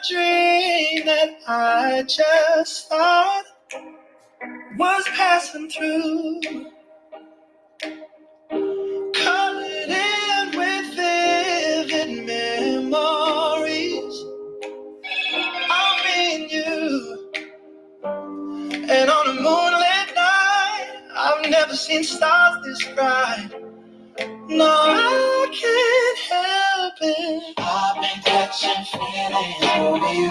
dream that I just thought was passing through, colored in with vivid memories of me and you. And on a moonlit night, I've never seen stars this bright. No, I can't help it. I've been catching feelings over you.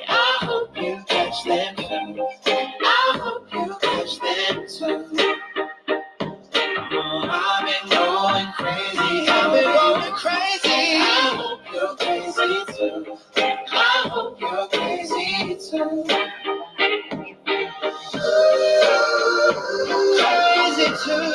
I hope you catch them too. I hope you catch them too. I've been going crazy. I've been going crazy. I hope you're crazy too. I hope you're crazy too. Crazy too.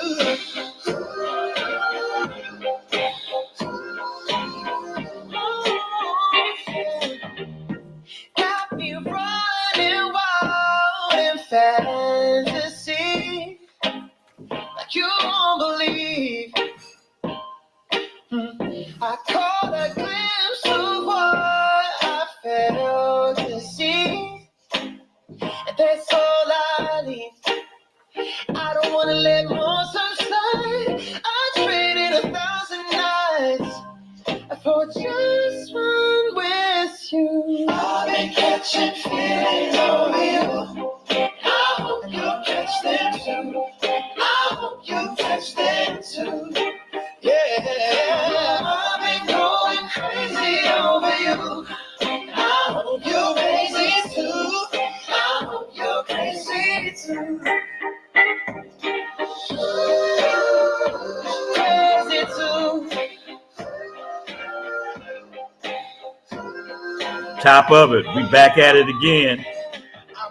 Got me running wild in fantasy like you won't believe. I caught a glimpse of what I failed to see, and that's all I need. I don't wanna let more time slide. I traded 1,000 nights for just one with you. I've been catching feelings over you. I hope you catch them too. I hope you catch them too. Yeah, I've been going crazy over you. I hope you're crazy too. I hope you're crazy too. Crazy too. Top of it. We back at it again.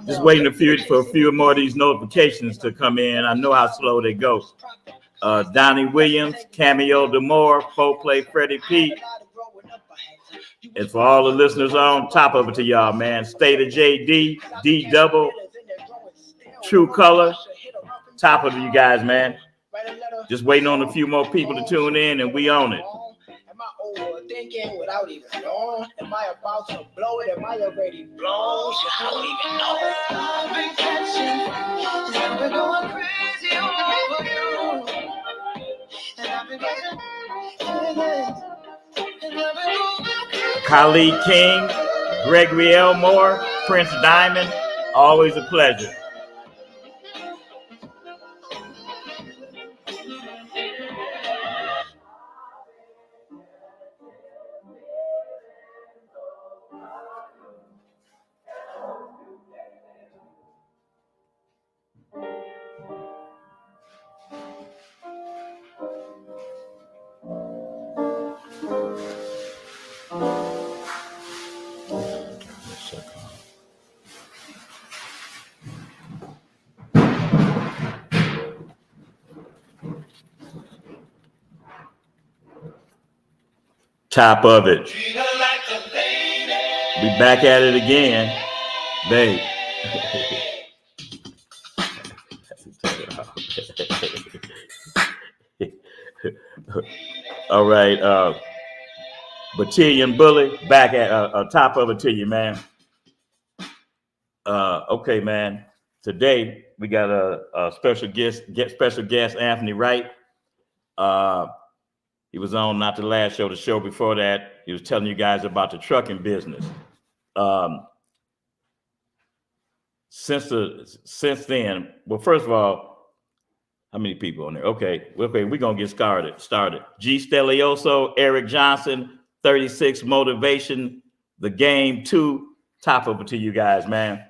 Just waiting for a few more of these notifications to come in. I know how slow they go. Donnie Williams, Cameo Demore, Folk Play Freddie P. And for all the listeners on, top of it to y'all, man. State of JD, D Double, True Color. Top of it, you guys, man. Just waiting on a few more people to tune in, and we own it. Am I overthinking without even knowing? Am I about to blow it? Am I already blown? I don't even know. I've been catching, I've been going crazy over you. And I've been getting feelings, and I've been going crazy. Khalid King, Gregory Elmore, Prince Diamond, always a pleasure. Top of it. We back at it again, babe. All right, Battalion Bully, back at top of it to you, man. Okay, man. Today we got a special guest, Anthony Wright. He was on not the last show, the show before that. He was telling you guys about the trucking business. Since then, well, first of all, how many people on there? Okay, we're gonna get started. G. Stelioso, Eric Johnson, 36 Motivation, The Game 2. Top of it to you guys, man.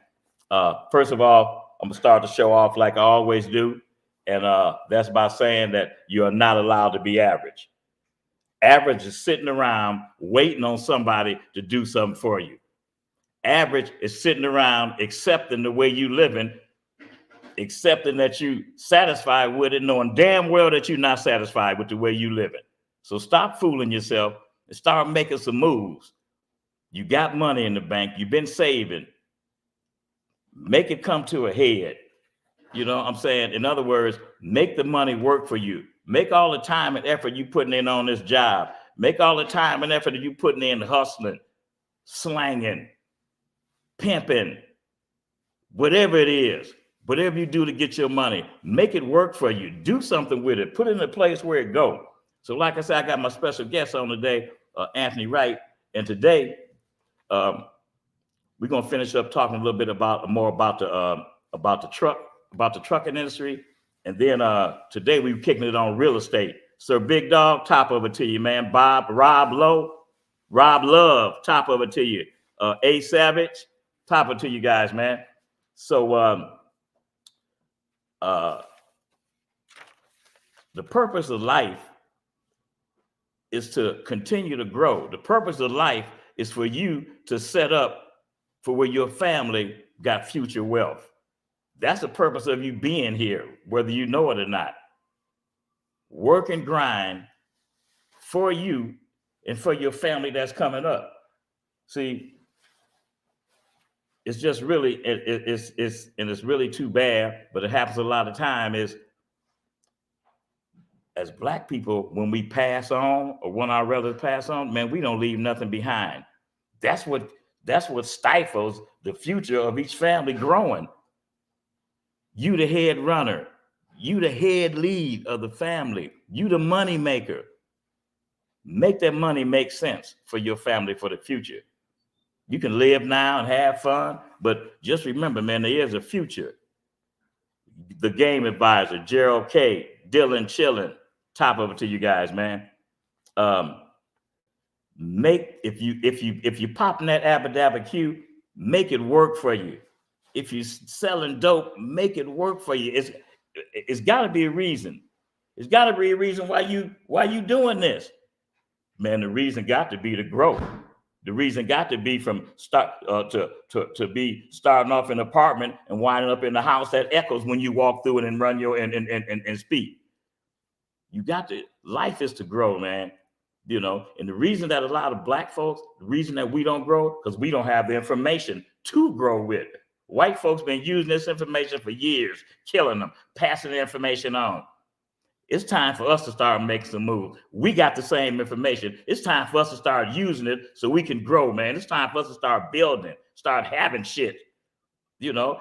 First of all, I'm gonna start the show off like I always do, and that's by saying that you are not allowed to be average. Average is sitting around waiting on somebody to do something for you. Average is sitting around accepting the way you living, accepting that you satisfied with it, knowing damn well that you're not satisfied with the way you living. So stop fooling yourself and start making some moves. You got money in the bank. You've been saving. Make it come to a head. You know what I'm saying? In other words, make the money work for you. Make all the time and effort you putting in on this job. Make all the time and effort that you putting in hustling. slanging, pimping, whatever it is, whatever you do to get your money, make it work for you. Do something with it. Put it in a place where it go. So like I said, I got my special guest on today, Anthony Wright. And today, we're gonna finish up talking a little bit more about the trucking industry. And then today we're kicking it on real estate. Sir Big Dog, top of it to you, man. Rob Love, top of it to you. A Savage, top of it to you guys, man. So the purpose of life is to continue to grow. The purpose of life is for you to set up for where your family got future wealth. That's the purpose of you being here, whether you know it or not. Work and grind for you and for your family that's coming up. See, it's just really, it's really too bad, but it happens a lot of time is, as Black people, when we pass on or when our relatives pass on, man, we don't leave nothing behind. That's what stifles the future of each family growing. You the head runner, you the head lead of the family, you the money maker. Make that money make sense for your family for the future. You can live now and have fun, but just remember, man, there is a future. The Game Advisor, Gerald K., Dylan Chillin, top of it to you guys, man. If you popping that Abba Q, make it work for you. If you're selling dope, make it work for you. It's got to be a reason. It's got to be a reason why you doing this, man. The reason got to be to grow. The reason got to be from start to be starting off in an apartment and winding up in the house that echoes when you walk through it and run your and speak. You got to. Life is to grow, man. You know, and the reason that a lot of Black folks, the reason that we don't grow, because we don't have the information to grow with. White folks been using this information for years, killing them, passing the information on. It's time for us to start making some moves. We got the same information. It's time for us to start using it so we can grow, man. It's time for us to start building, start having shit. You know,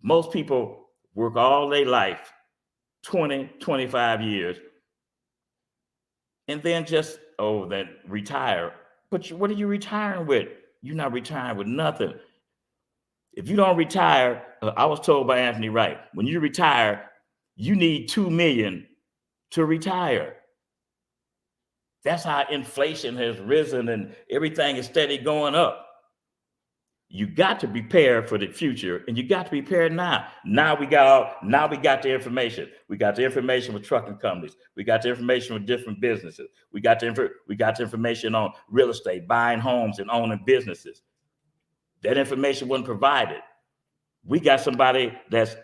most people work all their life, 20, 25 years, and then just, then retire. But what are you retiring with? You're not retiring with nothing. If you don't retire, I was told by Anthony Wright, when you retire, you need $2 million to retire. That's how inflation has risen and everything is steady going up. You got to prepare for the future, and you got to be prepared now. Now we got the information. We got the information with trucking companies. We got the information with different businesses. We got the information on real estate, buying homes and owning businesses. That information wasn't provided. We got somebody that's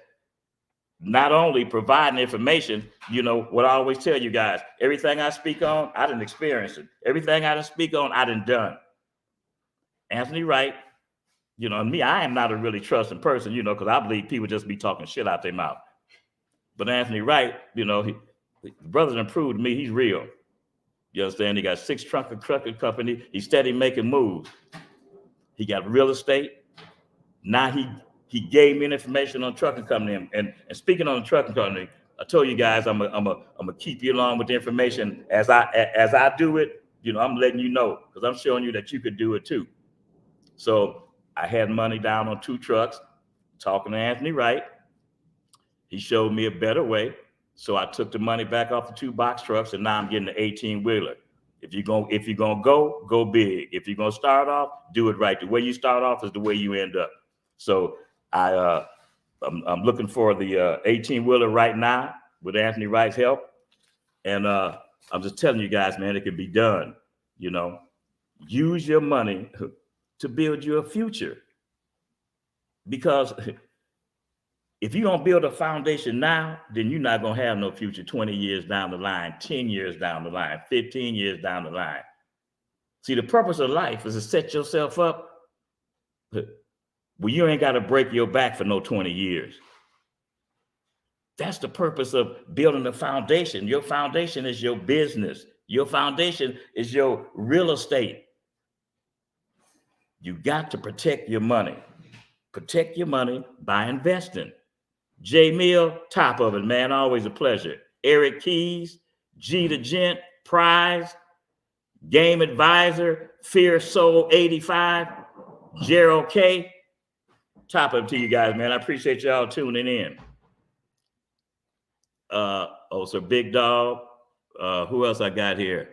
not only providing information, you know, what I always tell you guys, everything I speak on, I didn't experience it. Everything I didn't speak on, I didn't done. Anthony Wright, you know, and me, I am not a really trusting person, you know, because I believe people just be talking shit out their mouth. But Anthony Wright, you know, the brother done proved to me he's real. You understand? He got 6 trucking company. He's steady making moves. He got real estate. Now he gave me information on trucking company. And speaking on the trucking company, I told you guys I'm gonna keep you along with the information as I do it. You know, I'm letting you know because I'm showing you that you could do it too. So I had money down on 2 trucks, talking to Anthony Wright. He showed me a better way. So I took the money back off the 2 box trucks, and now I'm getting the 18-wheeler. If you're gonna go big. If you're gonna start off, do it right. The way you start off is the way you end up. So I'm looking for the 18-wheeler right now with Anthony Wright's help. And I'm just telling you guys, man, it can be done. You know, use your money to build your future. Because if you don't build a foundation now, then you're not going to have no future 20 years down the line, 10 years down the line, 15 years down the line. See, the purpose of life is to set yourself up where you ain't got to break your back for no 20 years. That's the purpose of building a foundation. Your foundation is your business. Your foundation is your real estate. You got to protect your money. Protect your money by investing. J Mill, top of it, man. Always a pleasure. Eric Keys, G the Gent, Prize, Game Advisor, Fear Soul 85, Gerald K. Top of it to you guys, man. I appreciate y'all tuning in. So Big Dog. Who else I got here?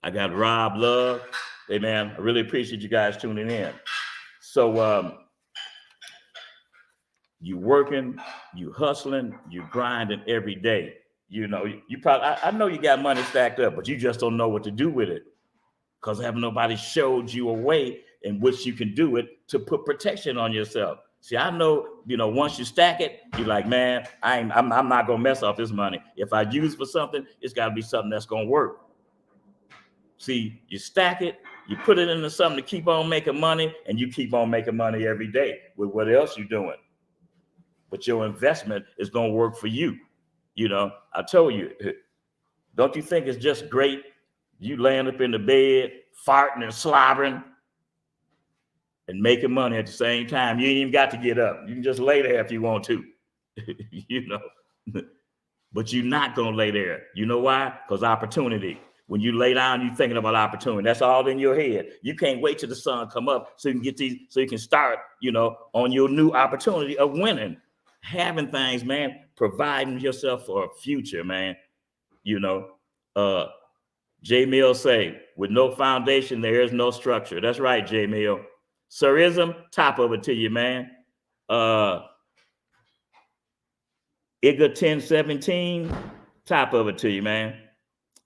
I got Rob Love. Hey, man, I really appreciate you guys tuning in. So you working, you hustling, you grinding every day. You know, you probably, I know you got money stacked up, but you just don't know what to do with it because haven't nobody showed you a way in which you can do it to put protection on yourself. See, I know, once you stack it, you're like, man, I'm not gonna mess up this money. If I use it for something, it's got to be something that's gonna work. See, you stack it, you put it into something to keep on making money, and you keep on making money every day with what else you're doing. But your investment is gonna work for you. I told you, don't you think it's just great? You laying up in the bed, farting and slobbering, and making money at the same time. You ain't even got to get up. You can just lay there if you want to, But you're not going to lay there. You know why? Because opportunity. When you lay down, you're thinking about opportunity. That's all in your head. You can't wait till the sun come up so you can get these, so you can start, on your new opportunity of winning. Having things, man, providing yourself for a future, man. J Mill say, with no foundation, there is no structure. That's right, J Mill. Sirism, top of it to you, man. Iga 1017, top of it to you, man.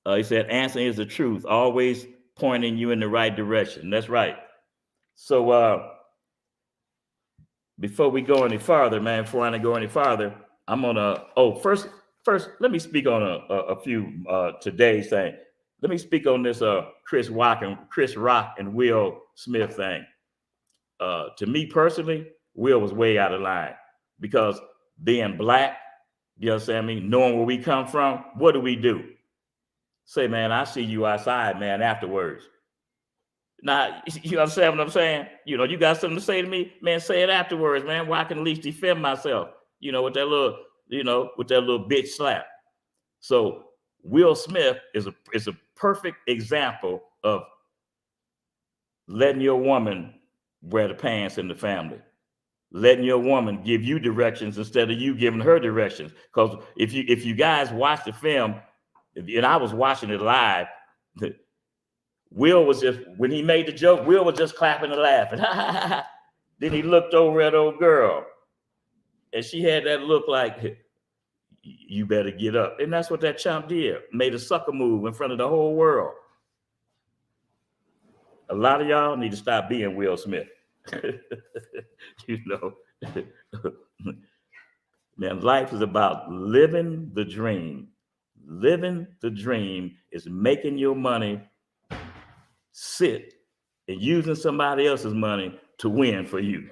He said, answer is the truth, always pointing you in the right direction. That's right. So before we go any farther, man, I'm gonna, first, let me speak on a few today's thing. Let me speak on this Chris Rock and Will Smith thing. To me personally, Will was way out of line because being black, knowing where we come from, what do? Say, man, I see you outside, man, afterwards. Now, you understand what I'm saying? You got something to say to me, man, say it afterwards, man. Where I can at least defend myself, with that little bitch slap. So Will Smith is a perfect example of letting your woman wear the pants in the family, letting your woman give you directions instead of you giving her directions. Because if you guys watch the film, and I was watching it live, Will was just, when he made the joke, Will was just clapping and laughing. Then he looked over at old girl, and she had that look like, you better get up. And that's what that chump did. Made a sucker move in front of the whole world. A lot of y'all need to stop being Will Smith. Man, life is about living the dream. Living the dream is making your money sit and using somebody else's money to win for you.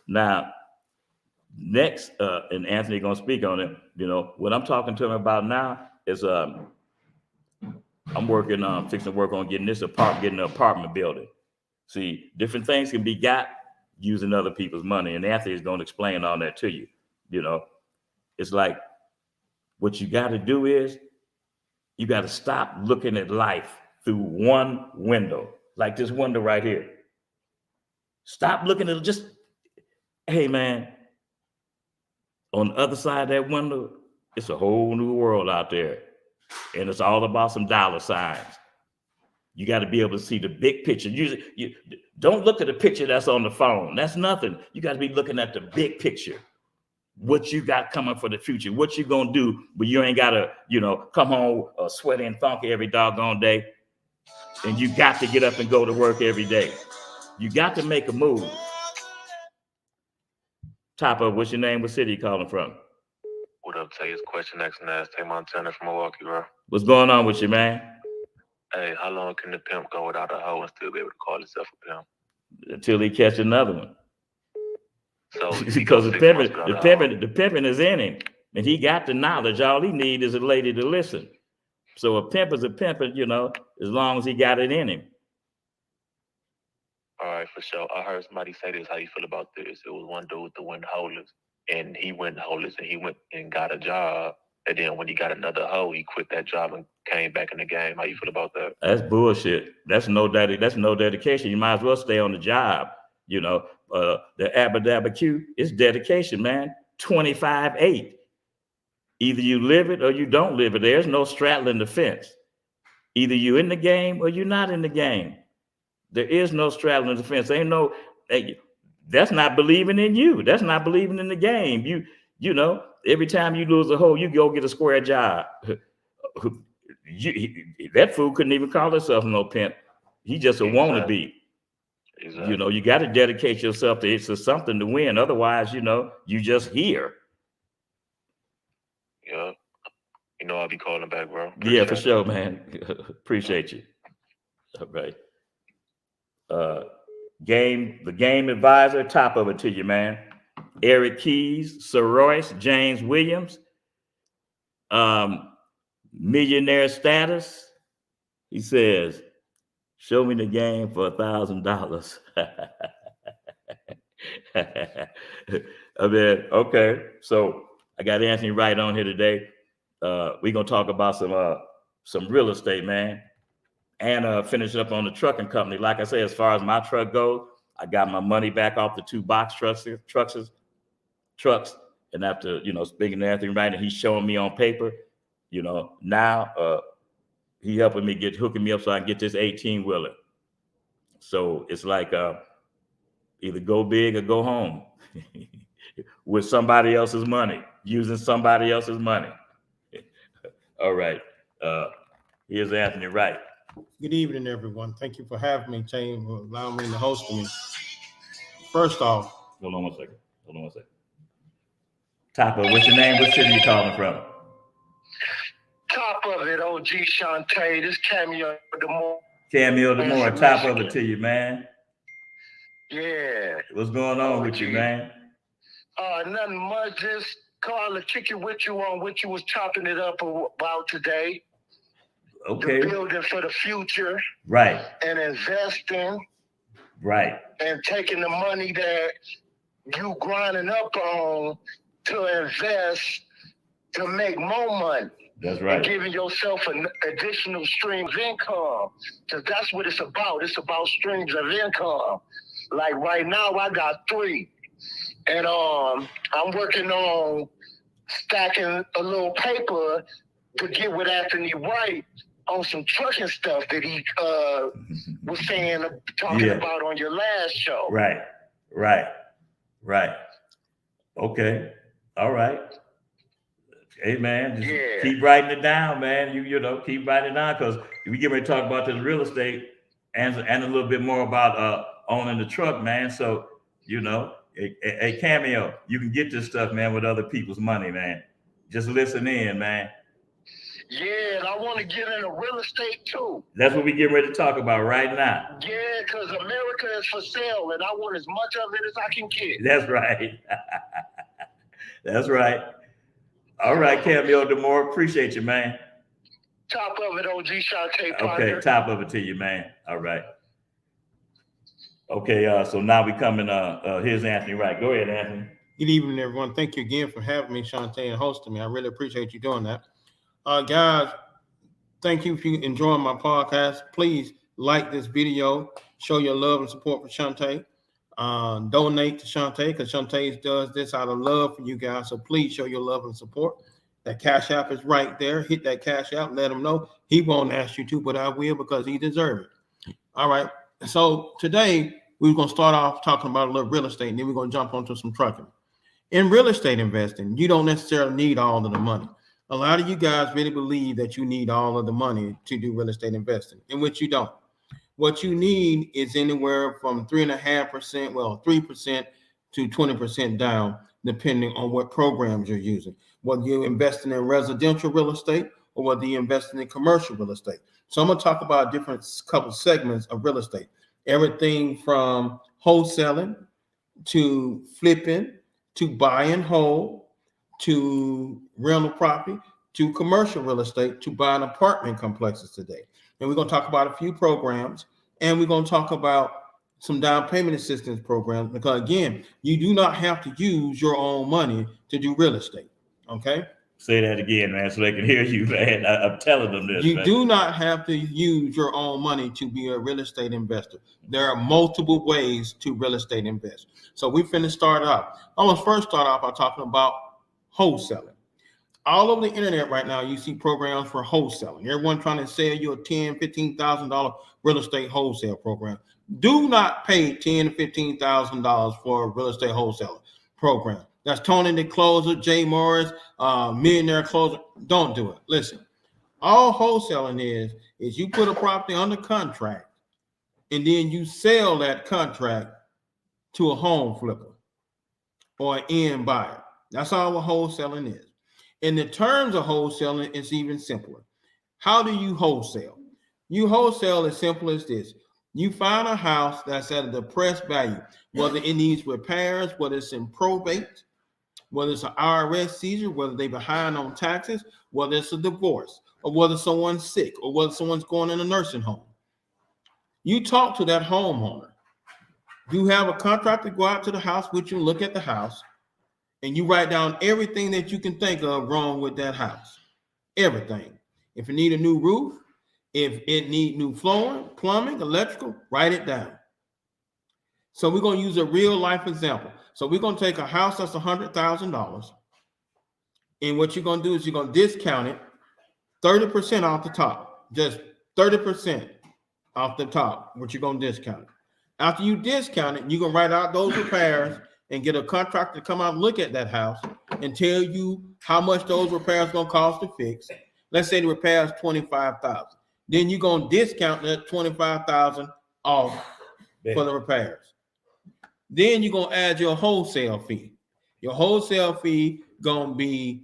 Now, next, and Anthony gonna speak on it. What I'm talking to him about now is I'm working on fixing to work on getting an apartment building. See, different things can be got using other people's money, and Anthony's gonna explain all that to you. It's like what you got to do is you got to stop looking at life through one window, like this window right here. Stop looking at it, just, hey man, on the other side of that window, it's a whole new world out there. And it's all about some dollar signs. You got to be able to see the big picture. You don't look at the picture that's on the phone. That's nothing. You got to be looking at the big picture. What you got coming for the future, what you gonna do, but you ain't gotta, come home sweaty and funky every doggone day. And you got to get up and go to work every day. You got to make a move. Top of, what's your name? What city you calling from? What up, Tay? It's Question X and Tay Montana from Milwaukee, bro. What's going on with you, man? Hey, how long can the pimp go without a hoe and still be able to call himself a pimp? Until he catch another one. So because the pimping is in him, and he got the knowledge. All he need is a lady to listen. So a pimp is a pimp, as long as he got it in him. right, for sure. I heard somebody say this. How you feel about this? It was one dude that went homeless, and he went homeless, and he went and got a job. And then when he got another hoe, he quit that job and came back in the game. How you feel about that? That's bullshit. That's no dedication. You might as well stay on the job. You know, the Abba Q is dedication, man. 25/8. Either you live it or you don't live it. There's no straddling the fence. Either you in the game or you're not in the game. There is no straddling the fence. Ain't no. That's not believing in you. That's not believing in the game. You know, every time you lose a hoe, you go get a square job. That fool couldn't even call himself no pimp. He just a wannabe. Exactly. You know, you got to dedicate yourself to it's something to win. Otherwise, you know, you just here. Yeah. You know, I'll be calling back, bro. Yeah, for sure, man. Appreciate you. All right. The game advisor, top of it to you, man. Eric Keys, Sir Royce, James Williams, millionaire status. He says, show me the game for $1,000. I mean, okay. So I got Anthony Wright on here today. We're gonna talk about some real estate, man, and finish up on the trucking company. Like I say, as far as my truck goes, I got my money back off the 2 box trucks. And after, you know, speaking to Anthony Wright, and he's showing me on paper, you know, now he helping me hooking me up so I can get this 18-wheeler. So it's like either go big or go home with somebody else's money, using somebody else's money. All right. Here's Anthony Wright. Good evening, everyone. Thank you for having me, Shane, for allowing me to host me. First off, hold on one second. Top of what's your name? What city you calling from? Top of it, OG Shantae. This Cameo Demore. Cameo Demore, top of it to you, man. Yeah. What's going on with you, man? Nothing much. Just calling to kick it with you on what you was chopping it up about today. Okay. The building for the future. Right. And investing. Right. And taking the money that you grinding up on to invest to make more money. That's right. And giving yourself an additional stream of income. Because that's what it's about. It's about streams of income. Like right now, I got 3. And I'm working on stacking a little paper to get with Anthony Wright on some trucking stuff that he was talking about on your last show. Right. Okay. All right. Hey, man, just keep writing it down, man. You know, keep writing it down, because we get ready to talk about this real estate and a little bit more about owning the truck, man. So, you know, a Cameo, you can get this stuff, man, with other people's money, man. Just listen in, man. Yeah, and I want to get into real estate too. That's what we get ready to talk about right now. Yeah, because America is for sale, and I want as much of it as I can get. That's right. That's right. All right, Cameo Demore, appreciate you, man. Top of it, OG Shantae. Okay, top of it to you, man. All right. Okay, so now we coming. Here's Anthony Wright. Go ahead, Anthony. Good evening, everyone. Thank you again for having me, Shantae, and hosting me. I really appreciate you doing that. Guys, thank you for enjoying my podcast. Please like this video, show your love and support for Shantae. Donate to Shantae, because Shantae does this out of love for you guys. So please show your love and support. That Cash App is right there. Hit that Cash App. Let him know. He won't ask you to, but I will, because he deserves it. All right. So today we're going to start off talking about a little real estate, and then we're going to jump onto some trucking. In real estate investing, you don't necessarily need all of the money. A lot of you guys really believe that you need all of the money to do real estate investing, in which you don't. What you need is anywhere from 3% to 20% down, depending on what programs you're using, whether you're investing in residential real estate or whether you're investing in commercial real estate. So I'm going to talk about different couple segments of real estate, everything from wholesaling to flipping to buy and hold to rental property to commercial real estate to buying apartment complexes today. And we're going to talk about a few programs, and we're going to talk about some down payment assistance programs, because again, you do not have to use your own money to do real estate. Okay. Say that again, man, so they can hear you, man. I'm telling them this. You man. do not have to use your own money to be a real estate investor. There are multiple ways to real estate invest. So we finna start off. I'm gonna first start off by talking about wholesaling. All over the internet right now, you see programs for wholesaling. Everyone trying to sell you a $10,000, $15,000 real estate wholesale program. Do not pay $10,000 to $15,000 for a real estate wholesale program. That's Tony the Closer, Jay Morris, Millionaire Closer. Don't do it. Listen, all wholesaling is you put a property under contract and then you sell that contract to a home flipper or an end buyer. That's all what wholesaling is. In the terms of wholesaling, it's even simpler. How do you wholesale? You wholesale as simple as this. You find a house that's at a depressed value, whether it needs repairs, whether it's in probate, whether it's an IRS seizure, whether they're behind on taxes, whether it's a divorce, or whether someone's sick, or whether someone's going in a nursing home. You talk to that homeowner. You have a contractor go out to the house with you, look at the house, and you write down everything that you can think of wrong with that house. Everything. If it need a new roof, if it need new flooring, plumbing, electrical, write it down. So we're going to use a real life example. So we're going to take a house that's $100,000. And what you're going to do is you're going to discount it 30% off the top. Just 30% off the top, what you're going to discount it. After you discount it, you can write out those repairs and get a contractor to come out and look at that house and tell you how much those repairs are going to cost to fix. Let's say the repair is $25,000. Then you're going to discount that $25,000 off for the repairs. Then you're going to add your wholesale fee. Your wholesale fee going to be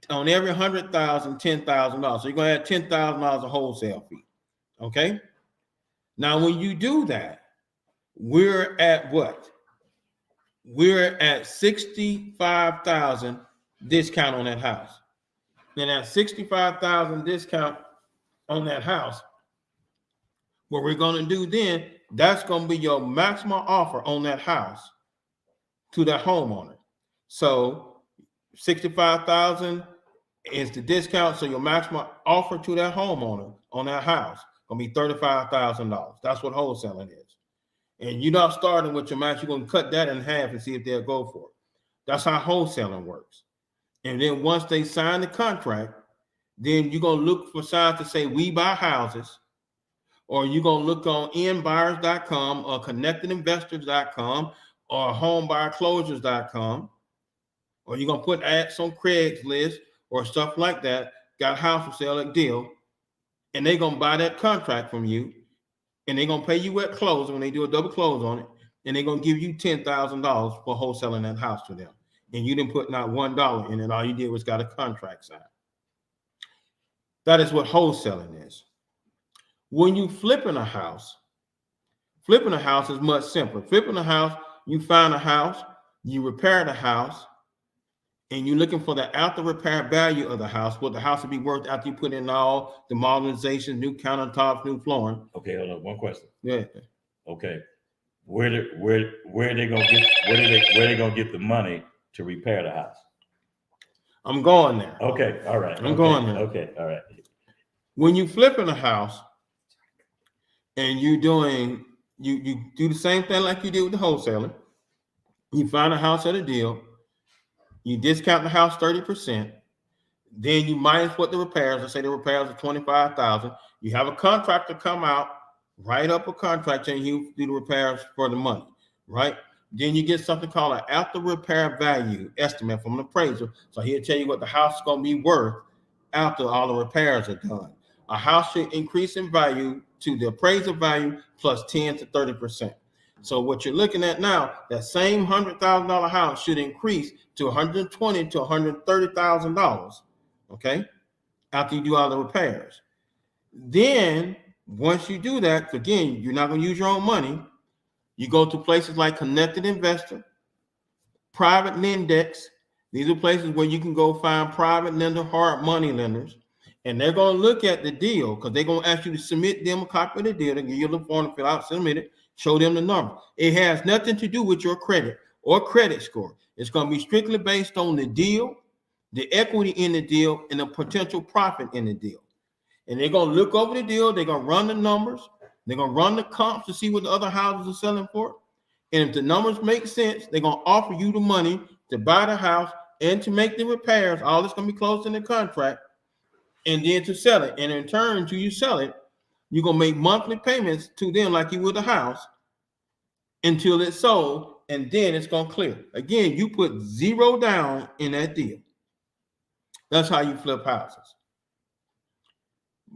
on every $100,000, $10,000. So you're going to add $10,000 of wholesale fee. Okay. Now, when you do that, we're at what? We're at $65,000 discount on that house. Then at $65,000 discount on that house, what we're going to do then, that's going to be your maximum offer on that house to that homeowner. So $65,000 is the discount. So your maximum offer to that homeowner on that house going to be $35,000. That's what wholesaling is. And you're not starting with your max. You're going to cut that in half and see if they'll go for it. That's how wholesaling works. And then once they sign the contract, then you're going to look for signs to say we buy houses, or you're going to look on endbuyers.com or connectedinvestors.com or homebuyerclosures.com, or you're going to put ads on Craigslist or stuff like that, got a house for sale at deal, and they're going to buy that contract from you, and they're going to pay you at closing when they do a double close on it, and they're going to give you $10,000 for wholesaling that house to them. And you didn't put not $1 in it. All you did was got a contract signed. That is what wholesaling is. When you flipping a house is much simpler. Flipping a house, you find a house, you repair the house, and you're looking for the after repair value of the house, what the house will be worth after you put in all the modernization, new countertops, new flooring. Okay, hold on. One question. Yeah. Okay, where they gonna get the money to repair the house? I'm going there. Okay, all right. I'm going there. Okay, all right. When you flipping a house and you do the same thing like you did with the wholesaler, you find a house at a deal, you discount the house 30%, then you minus what the repairs, let's say the repairs are $25,000. You have a contractor come out, write up a contract and you do the repairs for the money, right? Then you get something called an after repair value estimate from an appraiser. So he'll tell you what the house is going to be worth after all the repairs are done. A house should increase in value to the appraisal value plus 10 to 30%. So what you're looking at now, that same $100,000 house should increase to $120,000 to $130,000, okay, after you do all the repairs. Then once you do that, again, you're not going to use your own money. You go to places like Connected Investor, Private Lendex. These are places where you can go find private lender, hard money lenders, and they're going to look at the deal because they're going to ask you to submit them a copy of the deal. They give you a little form to fill out, submit it, Show them the number. It has nothing to do with your credit or credit score. It's going to be strictly based on the deal, the equity in the deal, and the potential profit in the deal. And they're going to look over the deal. They're going to run the numbers. They're going to run the comps to see what the other houses are selling for. And if the numbers make sense, they're going to offer you the money to buy the house and to make the repairs. All this going to be closed in the contract. And then to sell it. And in turn, to you sell it, you're going to make monthly payments to them like you would a house until it's sold. And then it's going to clear. Again, you put zero down in that deal. That's how you flip houses.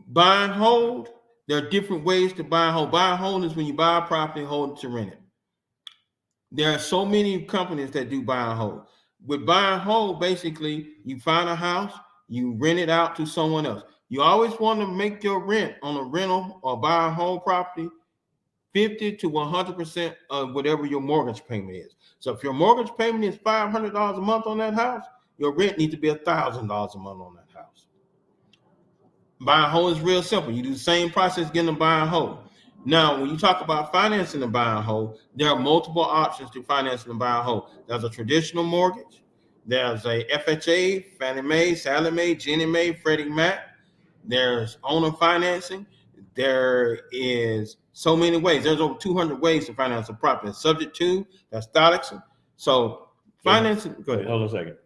Buy and hold. There are different ways to buy and hold. Buy and hold is when you buy a property and hold it to rent it. There are so many companies that do buy and hold. With buy and hold, basically, you find a house, you rent it out to someone else. You always want to make your rent on a rental or buy and hold property 50 to 100% of whatever your mortgage payment is. So if your mortgage payment is $500 a month on that house, your rent needs to be $1,000 a month on that house. Buy and hold is real simple. You do the same process getting a buy and hold. Now, when you talk about financing a buy and hold, there are multiple options to financing a buy and hold. There's a traditional mortgage. There's a FHA, Fannie Mae, Sallie Mae, Ginnie Mae, Freddie Mac. There's owner financing. There is so many ways. There's over 200 ways to finance a property. Subject to, that's Stoddardson. So financing, go ahead. Hold on a second.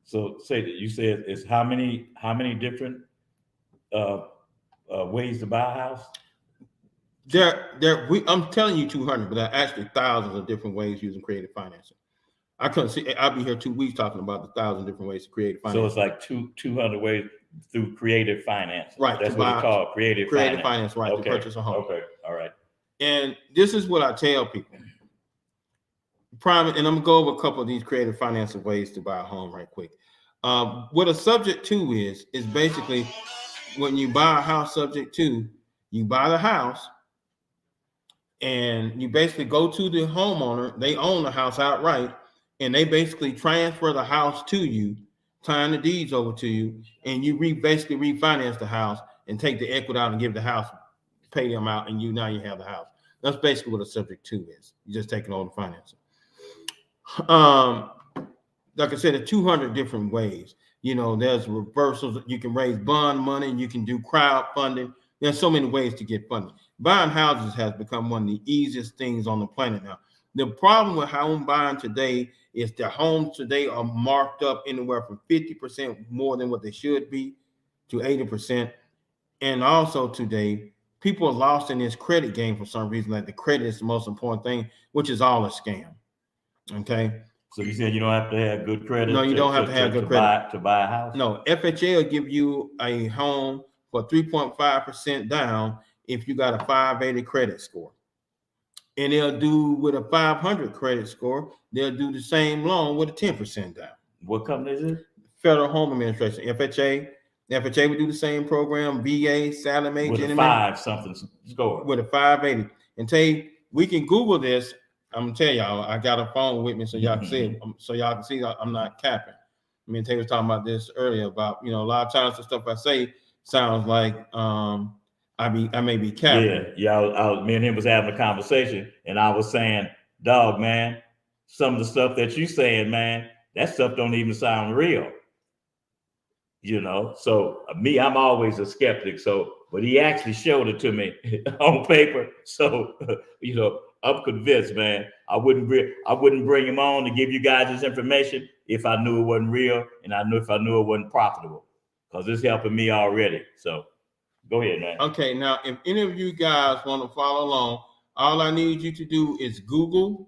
So say that you said it's how many different ways to buy a house? I'm telling you 200, but there are actually thousands of different ways using creative financing. I couldn't see. I'll be here 2 weeks talking about the 1,000 different ways to create finance. So it's like 200 ways through creative finance. Right. That's what it's called, creative finance, right, okay. To purchase a home. Okay, all right. And this is what I tell people. And I'm going to go over a couple of these creative financing ways to buy a home right quick. What a subject to is basically when you buy a house subject to, you buy the house, and you basically go to the homeowner. They own the house outright, and they basically transfer the house to you, sign the deeds over to you, and you basically refinance the house and take the equity out and give the house, pay them out, and now you have the house. That's basically what a subject to is. You're just taking over the financing. Like I said, there are 200 different ways. There's reversals. You can raise bond money. You can do crowdfunding. There's so many ways to get funding. Buying houses has become one of the easiest things on the planet now. The problem with home buying today is the homes today are marked up anywhere from 50% more than what they should be to 80%. And also today, people are lost in this credit game for some reason. Like the credit is the most important thing, which is all a scam. Okay. So you said you don't have to have good credit? No, you don't have to have good credit to buy a house? No, FHA will give you a home for 3.5% down if you got a 580 credit score. And they'll do with a 500 credit score, they'll do the same loan with a 10% down. What company is it? Federal Home Administration, FHA. FHA would do the same program, VA, Sallie Mae, with Ginnie a Mae. 5-something score. With a 580. And we can Google this. I'm gonna tell y'all, I got a phone with me so y'all can see it. So y'all can see I'm not capping. Me and Tay was talking about this earlier about, a lot of times the stuff I say sounds like I may be capping. Yeah. Me and him was having a conversation, and I was saying, dog, man, some of the stuff that you saying, man, that stuff don't even sound real. So me, I'm always a skeptic. But he actually showed it to me on paper. So, I'm convinced, man. I wouldn't bring him on to give you guys this information if I knew it wasn't real, and if I knew it wasn't profitable, because it's helping me already. So go ahead, man. Okay, now if any of you guys want to follow along, all I need you to do is Google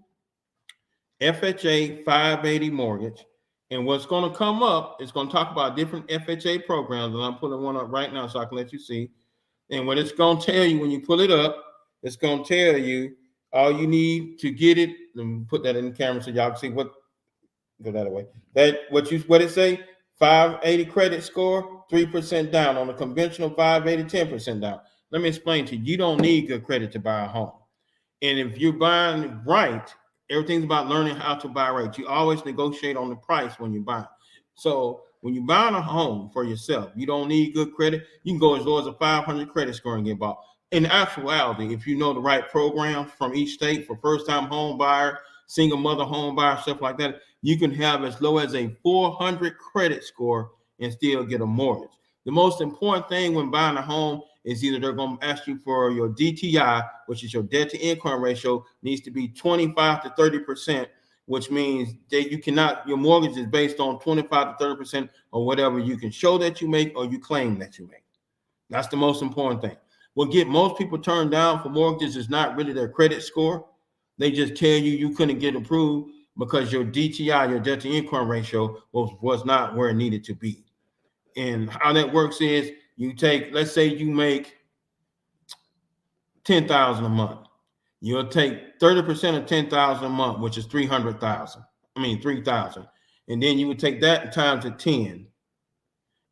FHA 580 mortgage, and what's going to come up is going to talk about different FHA programs, and I'm putting one up right now so I can let you see. And what it's going to tell you when you pull it up, it's going to tell you all you need to get it. Let me put that in the camera so y'all can see go that away. What it say? 580 credit score, 3% down. On a conventional 580, 10% down. Let me explain to you. You don't need good credit to buy a home. And if you're buying right, everything's about learning how to buy right. You always negotiate on the price when you buy. So when you're buying a home for yourself, you don't need good credit. You can go as low as a 500 credit score and get bought. in actuality, if you know the right programs from each state for first-time home buyer, single mother home buyer, stuff like that, you can have as low as a 400 credit score and still get a mortgage. The most important thing when buying a home is either they're going to ask you for your DTI, which is your debt to income ratio, needs to be 25 to 30%, which means that you cannot, your mortgage is based on 25 to 30% or whatever you can show that you make or you claim that you make. That's the most important thing. What get most people turned down for mortgages is not really their credit score. They just tell you couldn't get approved because your DTI, your debt to income ratio, was not where it needed to be. And how that works is you take, let's say you make $10,000 a month. You'll take 30% of 10,000 a month, which is 300,000. 3,000. And then you would take that and times it 10.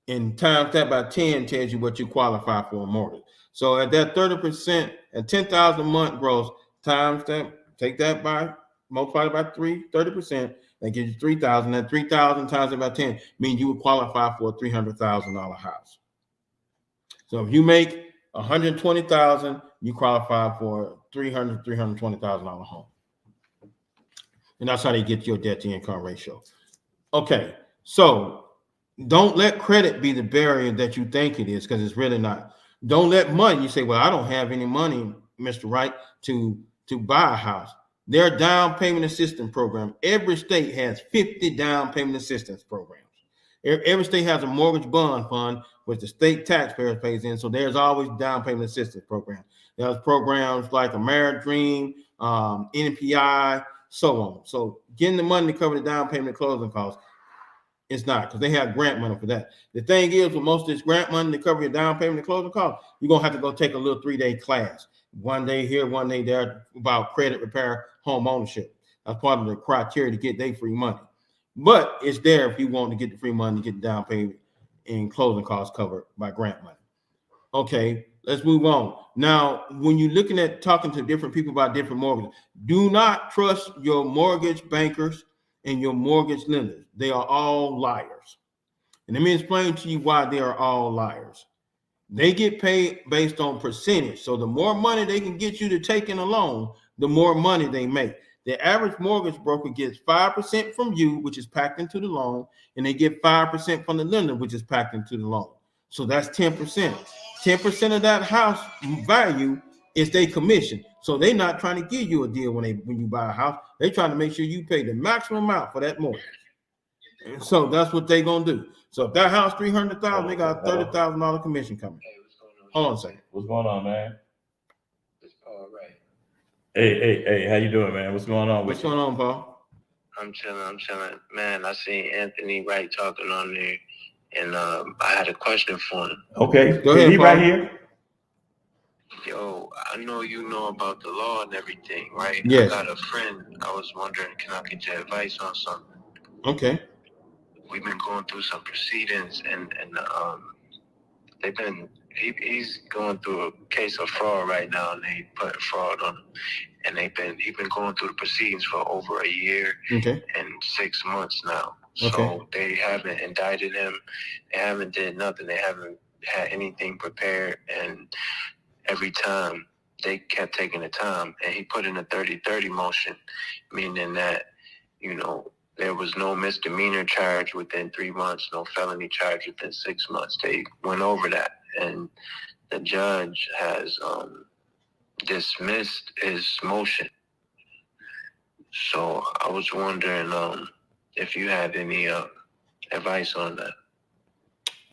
And times that by 10 tells you what you qualify for a mortgage. So at that 30%, at 10,000 a month gross, times that, take that by, multiply it by 30%, that gives you 3,000. That 3,000 times it by 10 means you would qualify for a $300,000 house. So if you make 120,000, you qualify for $320,000 home. And that's how they get your debt to income ratio. Okay, so don't let credit be the barrier that you think it is, because it's really not. Don't let money, you say, well, I don't have any money, Mr. Wright, to buy a house. Their down payment assistance program, every state has 50 down payment assistance programs. Every state has a mortgage bond fund, which the state taxpayers pays in. So there's always down payment assistance program. There's programs like AmeriDream, NPI, so on. So getting the money to cover the down payment closing costs, it's not, because they have grant money for that. The thing is, with most of this grant money to cover your down payment and closing costs, you're going to have to go take a little 3-day class. One day here, one day there, about credit repair, home ownership. That's part of the criteria to get their free money. But it's there if you want to get the free money to get the down payment and closing costs covered by grant money. Okay, let's move on. Now, when you're looking at talking to different people about different mortgages, do not trust your mortgage bankers and your mortgage lenders. They are all liars. And let me explain to you why they are all liars. They get paid based on percentage. So the more money they can get you to take in a loan, the more money they make. The average mortgage broker gets 5% from you, which is packed into the loan, and they get 5% from the lender, which is packed into the loan. So that's 10%. 10% of that house value is their commission. So they're not trying to give you a deal when you buy a house. They're trying to make sure you pay the maximum amount for that mortgage. And so that's what they're gonna do. So if that house $300,000, they got a $30,000 commission coming. Hey, what's going on? Hold on a second. What's going on, man? It's Paul Wright. Hey, how you doing, man? What's going on with What's you? going on, Paul? I'm chilling. Man, I seen Anthony Wright talking on there, and I had a question for him. Okay, Go ahead, he Paul. right here. Yo, I know you know about the law and everything, right? Yes. I got a friend. I was wondering, can I get your advice on something? Okay. We've been going through some proceedings, and he's going through a case of fraud right now, and they put fraud on him, and he's been going through the proceedings for over a year Okay. and 6 months now. Okay. So they haven't indicted him, they haven't did nothing, they haven't had anything prepared, and every time they kept taking the time, and he put in a 30-30 motion, meaning that, there was no misdemeanor charge within 3 months, no felony charge within 6 months. They went over that, and the judge has dismissed his motion. So I was wondering if you had any advice on that.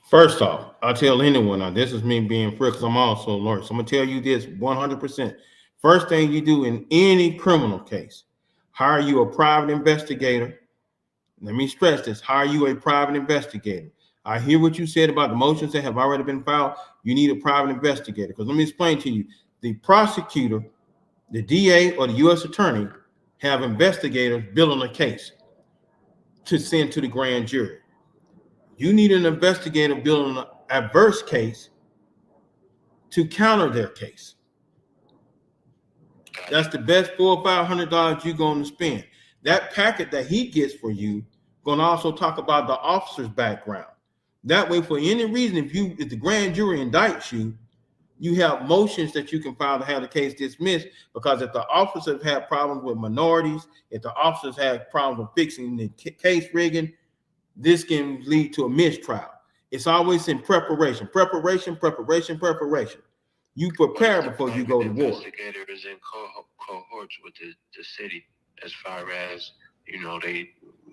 First off, I'll tell anyone, now this is me being free because I'm also a lawyer. So I'm going to tell you this 100%. First thing you do in any criminal case, hire you a private investigator. Let me stress this, hire you a private investigator. I hear what you said about the motions that have already been filed. You need a private investigator, because let me explain to you, the prosecutor, the DA, or the U.S. attorney have investigators building a case to send to the grand jury. You need an investigator building an adverse case to counter their case. That's the best $400 or $500 you're going to spend. That packet that he gets for you going to also talk about the officer's background. That way, for any reason, if the grand jury indicts you, You have motions that you can file to have the case dismissed, because if the officers have problems with minorities, if the officers have problems with fixing the case rigging, this can lead to a mistrial. It's always in preparation. You prepare before you go to war. Investigators in cohorts with the city as far as, they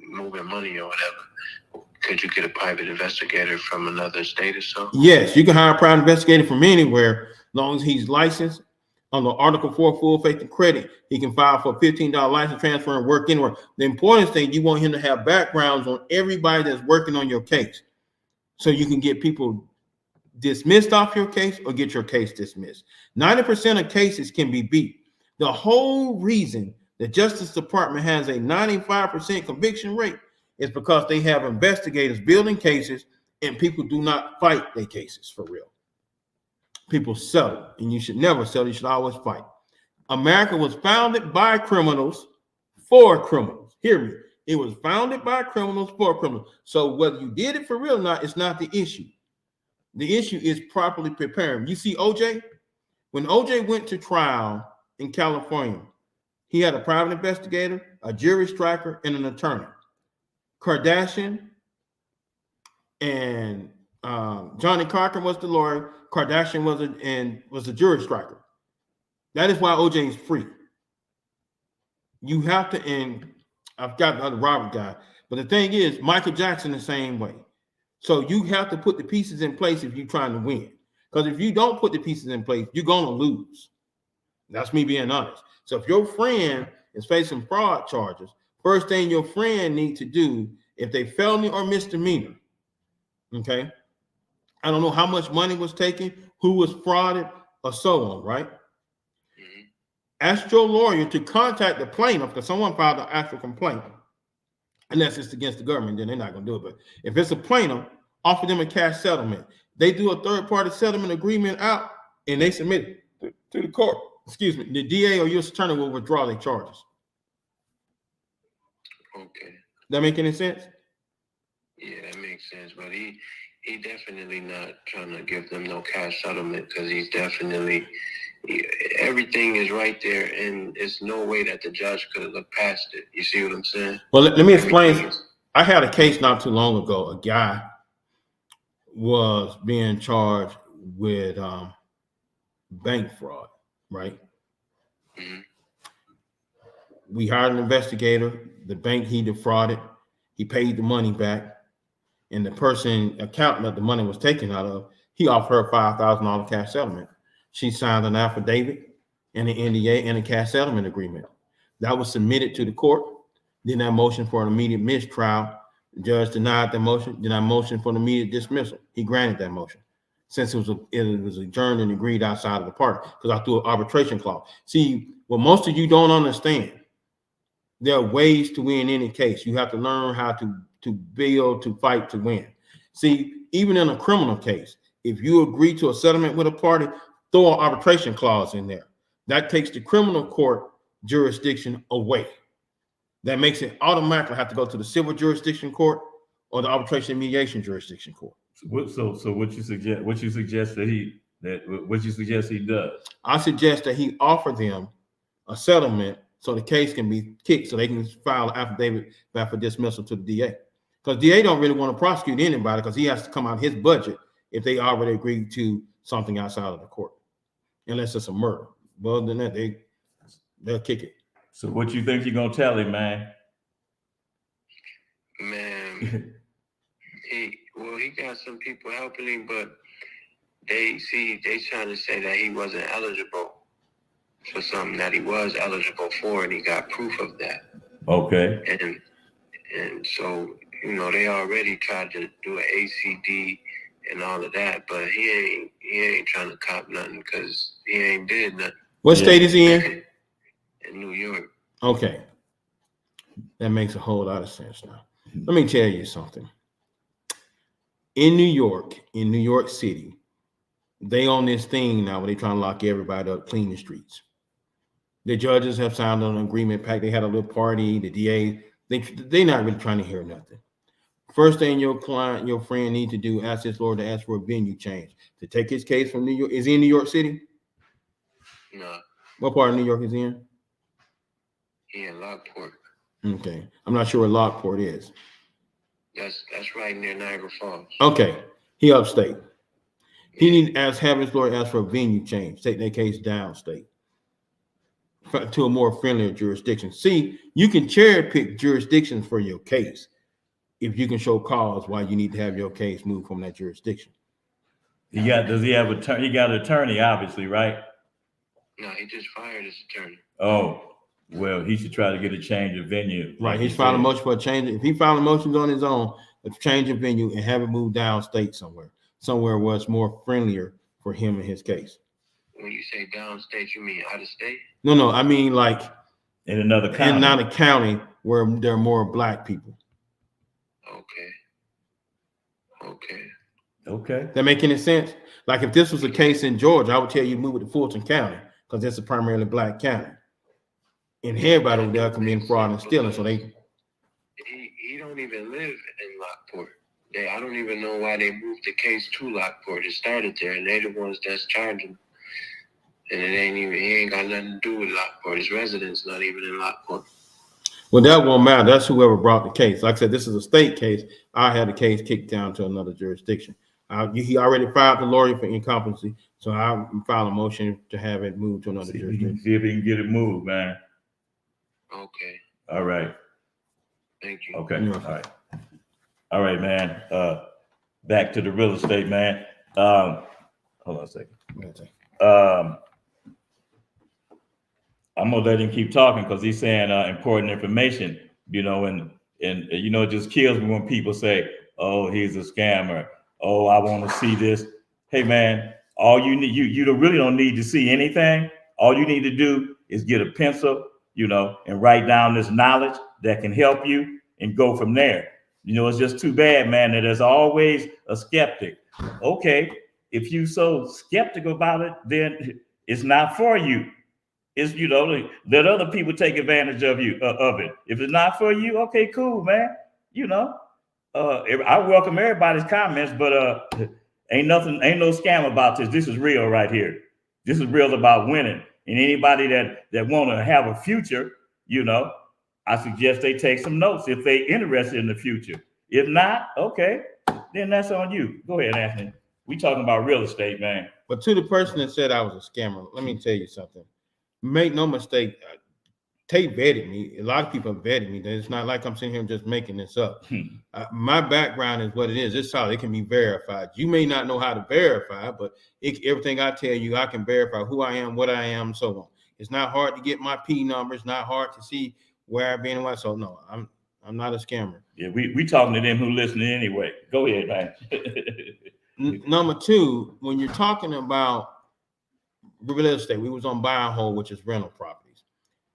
moving money or whatever. Could you get a private investigator from another state or so? Yes, you can hire a private investigator from anywhere, as long as he's licensed under Article 4, full faith and credit. He can file for a $15 license transfer and work anywhere. The important thing, you want him to have backgrounds on everybody that's working on your case, so you can get people dismissed off your case or get your case dismissed. 90% of cases can be beat. The whole reason the Justice Department has a 95% conviction rate is because they have investigators building cases, and people do not fight their cases for real. People settle, and you should never settle. You should always fight. America was founded by criminals for criminals. Hear me. It was founded by criminals for criminals. So whether you did it for real or not, it's not the issue. The issue is properly preparing. You see OJ? When OJ went to trial in California, he had a private investigator, a jury striker, and an attorney. Kardashian and Johnny Cochran was the lawyer. Kardashian was a jury striker. That is why OJ is free. You have to, and I've got the other Robert guy, but the thing is, Michael Jackson the same way. So you have to put the pieces in place if you're trying to win. Because if you don't put the pieces in place, you're going to lose. That's me being honest. So if your friend is facing fraud charges, first thing your friend needs to do, if they felony or misdemeanor, okay? I don't know how much money was taken, who was frauded, or so on, right? Mm-hmm. Ask your lawyer to contact the plaintiff, because someone filed an actual complaint. Unless it's against the government, then they're not going to do it. But if it's a plaintiff, offer them a cash settlement. They do a third-party settlement agreement out, and they submit it to the court. Excuse me. The DA or U.S. attorney will withdraw their charges. Okay. That make any sense? Yeah, that makes sense. But he definitely not trying to give them no cash settlement, because he's definitely, everything is right there, and it's no way that the judge could have looked past it. You see what I'm saying? Well, let me explain. I had a case not too long ago. A guy was being charged with bank fraud, right? Mm-hmm. We hired an investigator. The bank he defrauded, he paid the money back, and the person account that the money was taken out of, he offered her $5,000 cash settlement. She signed an affidavit and an NDA and a cash settlement agreement. That was submitted to the court. Then that motion for an immediate mistrial, the judge denied the motion. Then that motion for an immediate dismissal, he granted that motion, since it was adjourned and agreed outside of the party, because I threw an arbitration clause. See, what most of you don't understand, there are ways to win any case. You have to learn how to build, to fight, to win. See, even in a criminal case, if you agree to a settlement with a party, throw an arbitration clause in there. That takes the criminal court jurisdiction away. That makes it automatically have to go to the civil jurisdiction court or the arbitration and mediation jurisdiction court. So what you suggest? What you suggest he does? I suggest that he offer them a settlement so the case can be kicked, so they can file an affidavit back for dismissal to the DA. Because DA don't really want to prosecute anybody, because he has to come out of his budget if they already agreed to something outside of the court, unless it's a murder. But other than that, they'll kick it. So what you think you're gonna tell him, man? Man, he got some people helping him, but they trying to say that he wasn't eligible for something that he was eligible for, and he got proof of that. Okay. And so, they already tried to do an ACD and all of that, but he ain't trying to cop nothing, because he ain't did nothing. What state is he in? In New York. Okay. That makes a whole lot of sense now. Let me tell you something. In New York City, they on this thing now where they trying to lock everybody up, clean the streets. The judges have signed an agreement pact. They had a little party. The DA, they not really trying to hear nothing. First thing your client, your friend need to do, ask his lawyer to ask for a venue change to take his case from New York. Is he in New York City? No, What part of New York is he in? he in Lockport. Okay. I'm not sure where Lockport is. That's right near Niagara Falls. Okay. He upstate. He need to have his lawyer ask for a venue change, take that case downstate to a more friendlier jurisdiction. See, you can cherry pick jurisdictions for your case if you can show cause why you need to have your case moved from that jurisdiction. Does he have he got an attorney, obviously, right? No, he just fired his attorney. Oh, well, he should try to get a change of venue. Right. He's filed a motion for a change. If he filed a motion on his own, a change of venue and have it moved downstate somewhere where it's more friendlier for him and his case. When you say downstate, you mean out of state? No, I mean like in another county. In another county where there are more black people. Okay. That make any sense? Like if this was a case in Georgia, I would tell you move it to Fulton County because it's a primarily black county. And everybody over there committing fraud and stealing, so they. He don't even live in Lockport. I don't even know why they moved the case to Lockport. It started there, and they're the ones that's charging. And he ain't got nothing to do with Lockport. His residence not even in Lockport. Well, that won't matter. That's whoever brought the case. Like I said, this is a state case. I had the case kicked down to another jurisdiction. He already filed the lawyer for incompetency, so I filed a motion to have it moved to another jurisdiction. See if he can get it moved, man. Okay. All right. Thank you. Okay. Yeah. All right, man. Back to the real estate, man. Hold on a second. I'm gonna let him keep talking because he's saying important information, and it just kills me when people say, "Oh, he's a scammer." Oh, I want to see this. Hey, man, all you need, you really don't need to see anything. All you need to do is get a pencil, and write down this knowledge that can help you and go from there. It's just too bad, man, that there's always a skeptic. Okay, if you so skeptical about it, then it's not for you. It's, let other people take advantage of it. If it's not for you, okay, cool, man. I welcome everybody's comments, but ain't no scam about this. This is real right here. This is real about winning. And anybody that want to have a future, I suggest they take some notes if they interested in the future. If not, okay, then that's on you. Go ahead, Anthony. We talking about real estate, man. But to the person that said I was a scammer, let me tell you something. Make no mistake, Tate vetted me. A lot of people have vetted me. It's not like I'm sitting here just making this up. My background is what it is. It's solid. It can be verified. You may not know how to verify, but everything I tell you, I can verify who I am, what I am, and so on. It's not hard to get my P number. It's not hard to see where I've been and what. So no, I'm not a scammer. Yeah, we talking to them who listening anyway. Go ahead, man. Number two, when you're talking about real estate, we was on buy and hold, which is rental properties.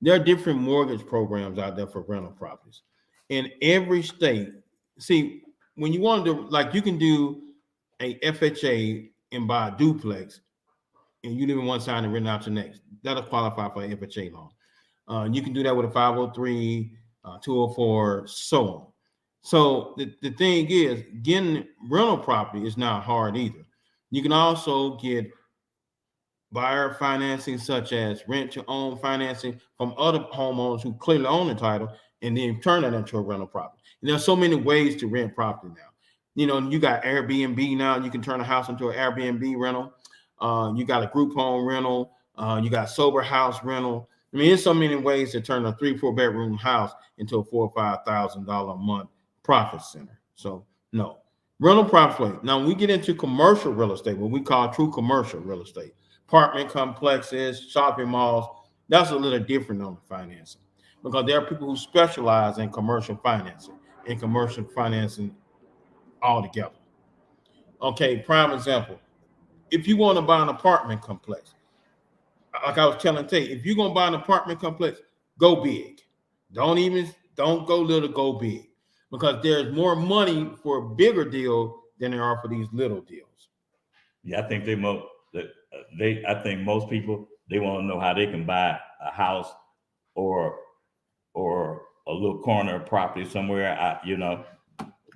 There are different mortgage programs out there for rental properties. In every state, see, when you want to, like, you can do a FHA and buy a duplex, and you live in one side and rent out to the next. That'll qualify for an FHA loan. You can do that with a 503, 204, so on. So the thing is, getting rental property is not hard either. You can also get buyer financing, such as rent to own financing from other homeowners who clearly own the title, and then turn that into a rental property. And there's so many ways to rent property now. You got Airbnb now. You can turn a house into an Airbnb rental. You got a group home rental. You got sober house rental. I mean, there's so many ways to turn a 3-4 bedroom house into a $4,000 or $5,000 a month profit center. So no, rental property. Now, when we get into commercial real estate, what we call true commercial real estate, apartment complexes, shopping malls, that's a little different on the financing because there are people who specialize in commercial financing altogether. Okay, prime example. If you want to buy an apartment complex, like I was telling Tate, if you're going to buy an apartment complex, go big. Don't go little, go big. Because there's more money for a bigger deal than there are for these little deals. Yeah, I think I think most people, they want to know how they can buy a house or a little corner of property somewhere,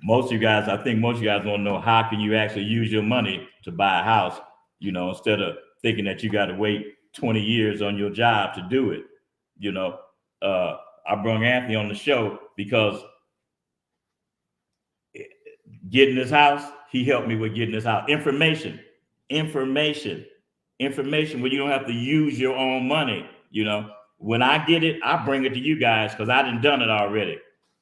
most of you guys, I think most of you guys want to know how can you actually use your money to buy a house, you know, instead of thinking that you got to wait 20 years on your job to do it. You know, I brought Anthony on the show because getting this house, he helped me with getting this house. Information where you don't have to use your own money. You know, when I get it, I bring it to you guys because I done it already.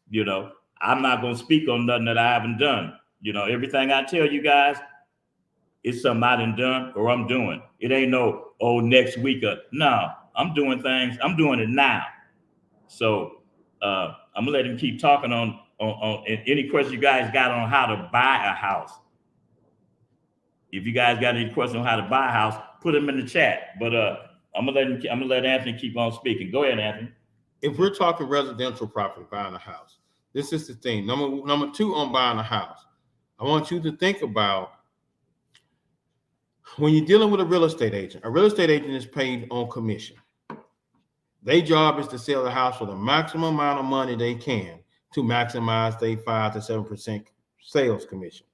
You know, I'm not going to speak on nothing that I haven't done. You know, everything I tell you guys is something I done or I'm doing. It ain't no, oh, next week. No, I'm doing things. I'm doing it now. So I'm gonna let him keep talking on any questions you guys got on how to buy a house. If you guys got any questions on how to buy a house, put them in the chat. But I'm gonna let Anthony keep on speaking. Go ahead, Anthony. If we're talking residential property, buying a house, this is the thing. Number two on buying a house, I want you to think about when you're dealing with a real estate agent. A real estate agent is paid on commission. Their job is to sell the house for the maximum amount of money they can to maximize their 5 to 7% sales commission.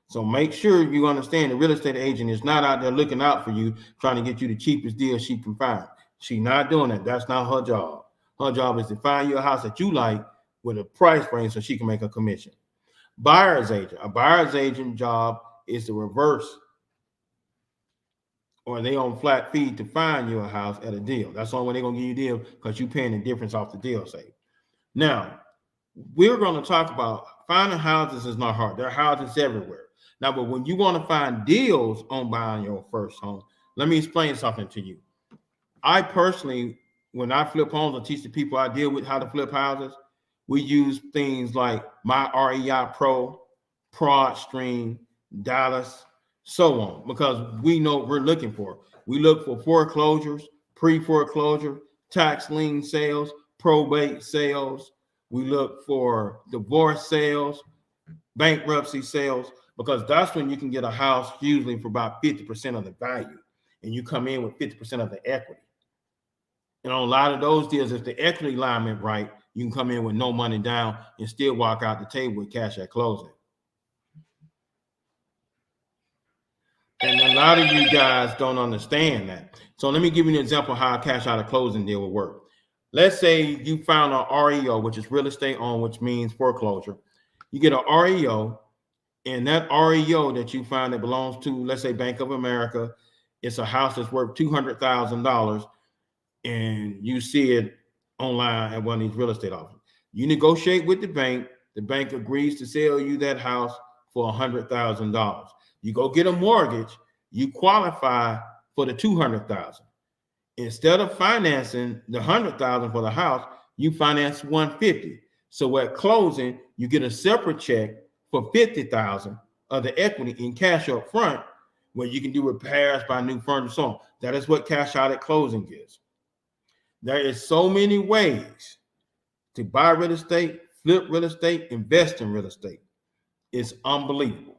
So make sure you understand the real estate agent is not out there looking out for you, trying to get you the cheapest deal she can find. She's not doing that. That's not her job. Her job is to find you a house that you like with a price range so she can make a commission. Buyer's agent. A buyer's agent job is the reverse, or they on flat fee to find you a house at a deal. That's the only way they're gonna give you a deal because you're paying the difference off the deal, say. Now, we're gonna talk about finding houses is not hard. There are houses everywhere. Now, but when you want to find deals on buying your first home, let me explain something to you. I personally, when I flip homes and teach the people I deal with how to flip houses, we use things like My REI Pro, ProdStream, Dallas, so on, because we know what we're looking for. We look for foreclosures, pre-foreclosure, tax lien sales, probate sales. We look for divorce sales, bankruptcy sales, because that's when you can get a house usually for about 50% of the value, and you come in with 50% of the equity. And on a lot of those deals, if the equity alignment right, you can come in with no money down and still walk out the table with cash at closing. And a lot of you guys don't understand that. So let me give you an example of how a cash out of closing deal will work. Let's say you found an REO, which is real estate owned, which means foreclosure. You get an REO, and that REO that you find that belongs to, let's say, Bank of America, it's a house that's worth $200,000, and you see it online at one of these real estate offices. You negotiate with the bank agrees to sell you that house for $100,000. You go get a mortgage, you qualify for the $200,000. Instead of financing the $100,000 for the house, you finance $150,000. So at closing, you get a separate check for $50,000 of the equity in cash up front, where you can do repairs, buy new furniture, so on. That is what cash out at closing is. There is so many ways to buy real estate, flip real estate, invest in real estate. It's unbelievable.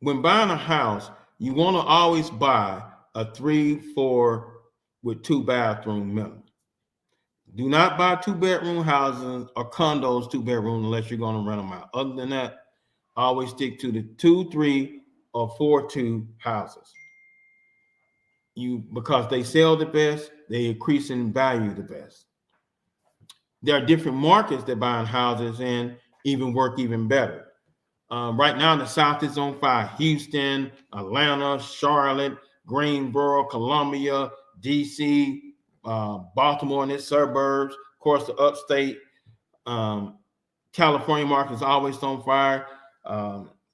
When buying a house, you want to always buy a 3-4 with 2 bathroom minimum. Do not buy 2-bedroom houses or condos 2-bedroom unless you're going to rent them out. Other than that, always stick to the 2, 3, or 4-2 houses. Because they sell the best, they increase in value the best. There are different markets that buying houses in even work even better. Right now, the South is on fire. Houston, Atlanta, Charlotte, Greensboro, Columbia, DC, Baltimore and its suburbs, of course, the upstate. California market is always on fire.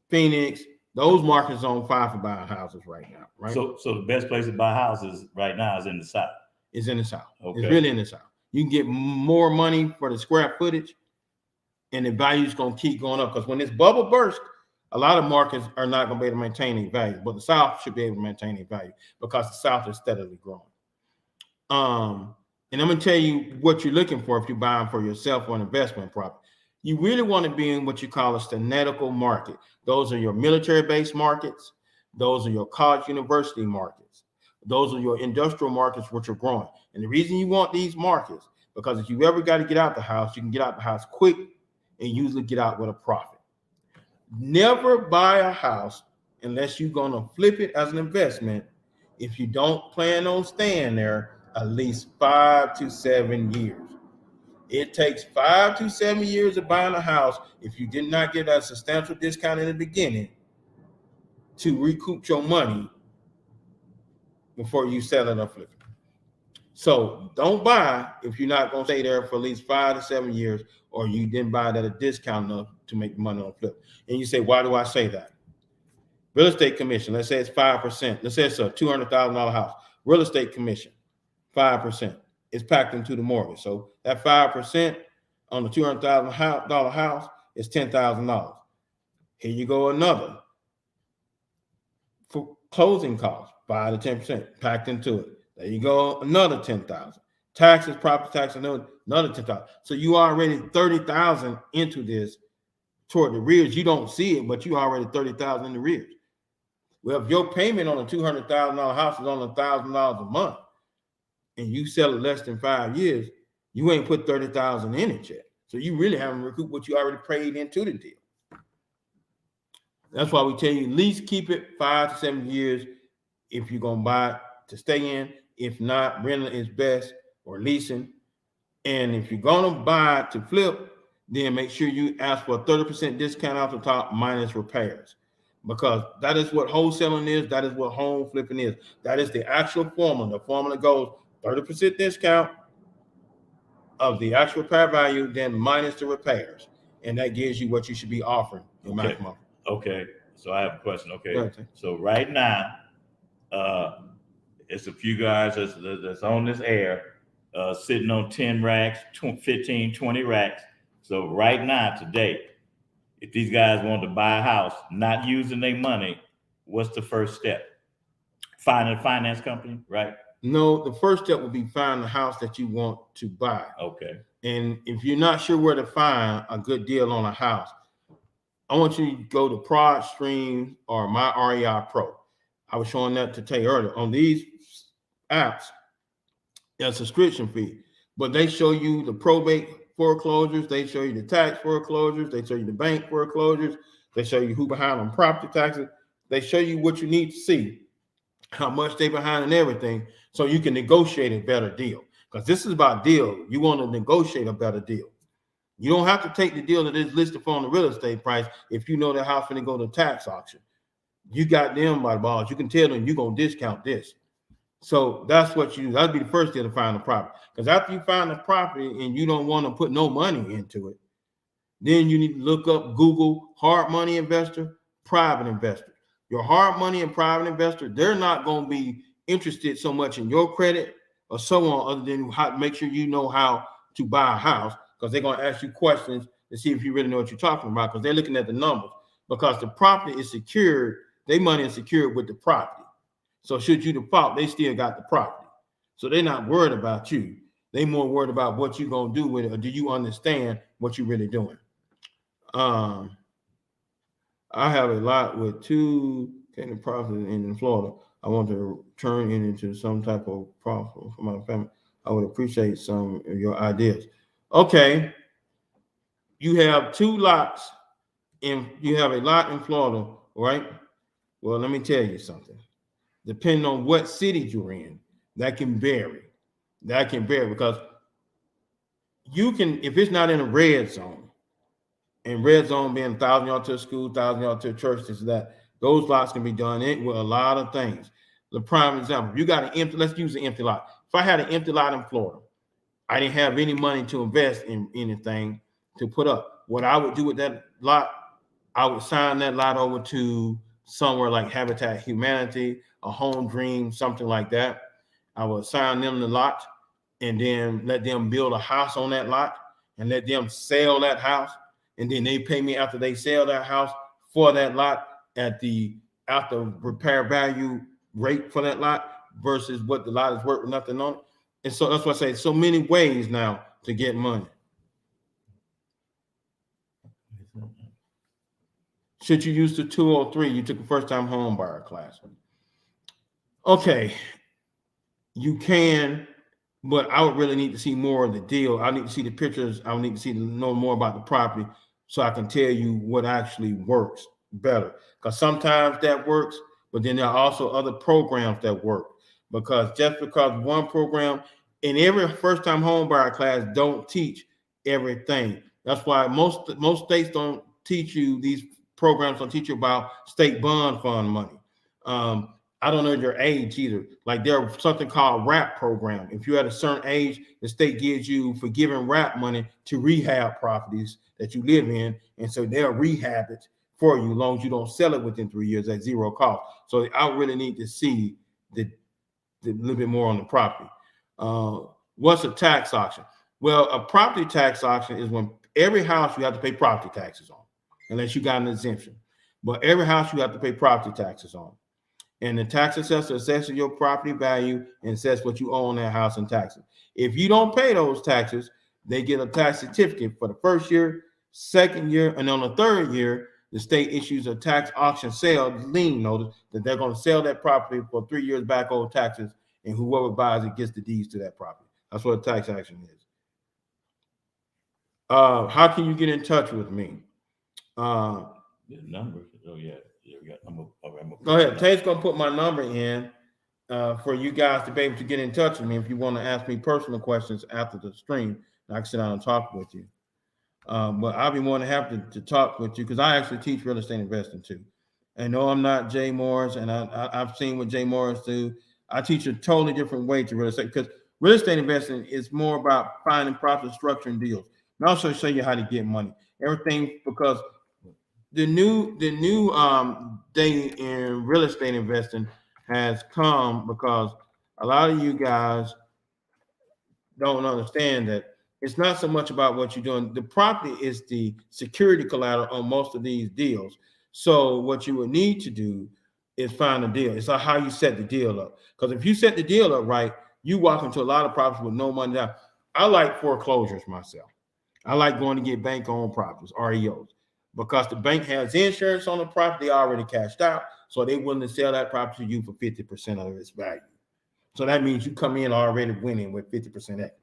Phoenix, those markets are on fire for buying houses right now, right? So the best place to buy houses right now is in the South. It's in the South. Okay. It's really in the South. You can get more money for the square footage, and the value is going to keep going up, because when this bubble bursts, a lot of markets are not going to be able to maintain their value, but the South should be able to maintain their value because the South is steadily growing. And I'm going to tell you what you're looking for if you're buying for yourself or an investment property. You really want to be in what you call a statistical market. Those are your military-based markets. Those are your college university markets. Those are your industrial markets, which are growing. And the reason you want these markets, because if you ever got to get out the house, you can get out the house quick and usually get out with a profit. Never buy a house unless you're going to flip it as an investment if you don't plan on staying there at least 5 to 7 years. It takes 5 to 7 years of buying a house if you did not get a substantial discount in the beginning to recoup your money before you sell it or flip it. So don't buy if you're not going to stay there for at least 5 to 7 years, or you didn't buy it at a discount enough to make money on flip. And you say, why do I say that? Real estate commission, let's say it's 5%. Let's say it's a $200,000 house. Real estate commission, 5%. It's packed into the mortgage. So that 5% on the $200,000 house is $10,000. Here you go another. For closing costs, 5 to 10% packed into it. There you go, another $10,000. Taxes, property taxes, another $10,000. So you already $30,000 into this toward the rears. You don't see it, but you already $30,000 in the rears. Well, if your payment on a $200,000 house is on $1,000 a month, and you sell it less than 5 years, you ain't put $30,000 in it yet. So you really haven't recouped what you already paid into the deal. That's why we tell you at least keep it 5 to 7 years if you're gonna buy it to stay in. If not, renting is best, or leasing. And if you're gonna buy it to flip, then make sure you ask for a 30% discount off the top minus repairs, because that is what wholesaling is. That is what home flipping is. That is the actual formula. The formula goes 30% discount of the actual repair value, then minus the repairs, and that gives you what you should be offering. Maximum. Okay. So I have a question. Okay. So right now, it's a few guys that's on this air, sitting on 10 racks, 15, 20 racks. So right now, today, if these guys want to buy a house, not using their money, what's the first step? Find a finance company, right? No, the first step would be find the house that you want to buy. Okay. And if you're not sure where to find a good deal on a house, I want you to go to Prod Stream or My REI Pro. I was showing that to Tay earlier. On these apps, there's a subscription fee, but they show you the probate foreclosures, they show you the tax foreclosures, they show you the bank foreclosures, they show you who behind on property taxes, they show you what you need to see, how much they behind and everything, so you can negotiate a better deal. Because this is about deal. You want to negotiate a better deal. You don't have to take the deal that is listed for on the real estate price if you know the house going to go to tax auction. You got them by the balls. You can tell them you're going to discount this. So that's what you do. That'd be the first deal to find the property. Because after you find the property and you don't want to put no money into it, then you need to look up, Google hard money investor, private investor. Your hard money and private investor, they're not going to be interested so much in your credit or so on, other than how to make sure you know how to buy a house, because they're going to ask you questions to see if you really know what you're talking about, because they're looking at the numbers. Because the property is secured, their money is secured with the property. So should you default, they still got the property. So they're not worried about you. They're more worried about what you're going to do with it, or do you understand what you're really doing? I have a lot with 2 kind of profits in Florida. I want to turn it into some type of profit for my family. I would appreciate some of your ideas. Okay. You have 2 lots you have a lot in Florida, right? Well, let me tell you something. Depending on what city you're in, that can vary. That can vary, because you can, if it's not in a red zone, and red zone being 1,000 yards to a school, 1,000 yards to a church, this and that, those lots can be done with a lot of things. The prime example, if you got an empty, let's use an empty lot. If I had an empty lot in Florida, I didn't have any money to invest in anything to put up. What I would do with that lot, I would sign that lot over to somewhere like Habitat Humanity, a Home Dream, something like that. I would assign them the lot and then let them build a house on that lot and let them sell that house. And then they pay me after they sell that house for that lot at the after repair value rate for that lot versus what the lot is worth with nothing on it. And so that's what I say, so many ways now to get money. Should you use the 203? You took a first-time home buyer class. Okay, you can But I would really need to see more of the deal. I need to see the pictures. I would need to know more about the property so I can tell you what actually works better. Because sometimes that works, but then there are also other programs that work. Because just because one program in every first-time home buyer class don't teach everything. That's why most states don't teach you these programs. Don't teach you about state bond fund money. I don't know your age either. Like there's something called RAP program. If you're at a certain age, the state gives you forgiving RAP money to rehab properties that you live in, and so they'll rehab it for you as long as you don't sell it within 3 years at zero cost. So I really need to see the little bit more on the property. What's a tax auction? Well, a property tax auction is when every house you have to pay property taxes on, unless you got an exemption. But every house you have to pay property taxes on. And the tax assessor assesses your property value and says what you owe on that house and taxes. If you don't pay those taxes, they get a tax certificate for the first year, second year, and on the third year, the state issues a tax auction sale lien notice that they're going to sell that property for 3 years back owed taxes, and whoever buys it gets the deeds to that property. That's what a tax action is. How can you get in touch with me? The number. Oh yeah. Go ahead. Tate's gonna put my number in for you guys to be able to get in touch with me if you want to ask me personal questions after the stream. I can sit down and talk with you. But I'll be more than happy to talk with you because I actually teach real estate investing too. And no, I'm not Jay Morris, and I've seen what Jay Morris do. I teach a totally different way to real estate because real estate investing is more about finding profit, structuring deals, and also show you how to get money. Everything because the new day in real estate investing has come because a lot of you guys don't understand that it's not so much about what you're doing. The property is the security collateral on most of these deals. So what you would need to do is find a deal. It's how you set the deal up. Because if you set the deal up right, you walk into a lot of properties with no money down. I like foreclosures myself. I like going to get bank-owned properties, REOs. Because the bank has insurance on the property already cashed out, so they're willing to sell that property to you for 50% of its value. So that means you come in already winning with 50% equity.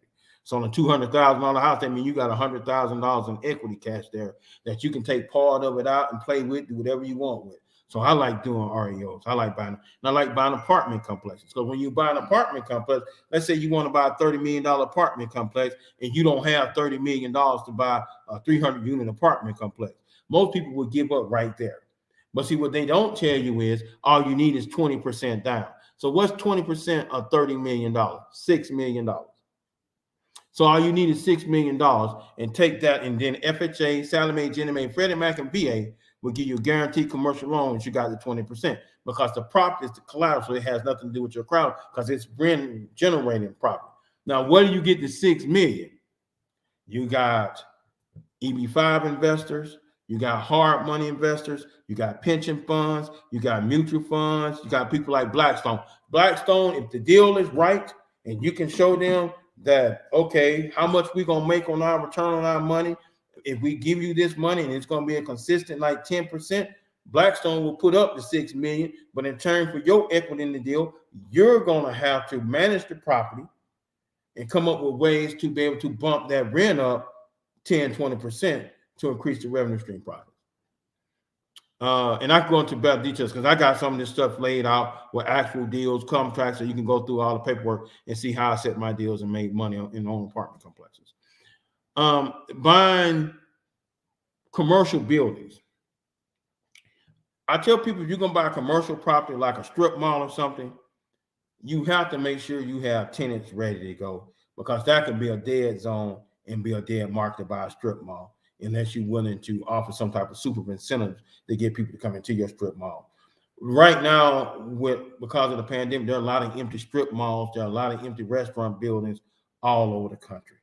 So on a $200,000 house, that means you got $100,000 in equity cash there that you can take part of it out and play with, do whatever you want with. So I like doing REOs. I like buying, and I like buying apartment complexes. So when you buy an apartment complex, let's say you want to buy a $30 million apartment complex and you don't have $30 million to buy a 300 unit apartment complex. Most people would give up right there. But see, what they don't tell you is all you need is 20% down. So what's 20% of $30 million? $6 million. So all you need is $6 million and take that, and then FHA, Sallie Mae, Ginnie Mae, Freddie Mac, and VA will give you a guaranteed commercial loan if you got the 20% because the property is the collateral, so it has nothing to do with your crowd because it's generating property. Now, where do you get the $6 million? You got EB5 investors, you got hard money investors, you got pension funds, you got mutual funds, you got people like Blackstone. Blackstone, if the deal is right and you can show them that, okay, how much we going to make on our return on our money, if we give you this money and it's going to be a consistent like 10%, Blackstone will put up the $6 million, but in turn for your equity in the deal, you're going to have to manage the property and come up with ways to be able to bump that rent up 10, 20% to increase the revenue stream profit. And I can go into better details because I got some of this stuff laid out with actual deals, contracts, so you can go through all the paperwork and see how I set my deals and make money in own apartment complexes. Buying commercial buildings. I tell people if you're going to buy a commercial property like a strip mall or something, you have to make sure you have tenants ready to go because that could be a dead zone and be a dead market to buy a strip mall unless you're willing to offer some type of super incentive to get people to come into your strip mall. Right now, because of the pandemic, there are a lot of empty strip malls. There are a lot of empty restaurant buildings all over the country.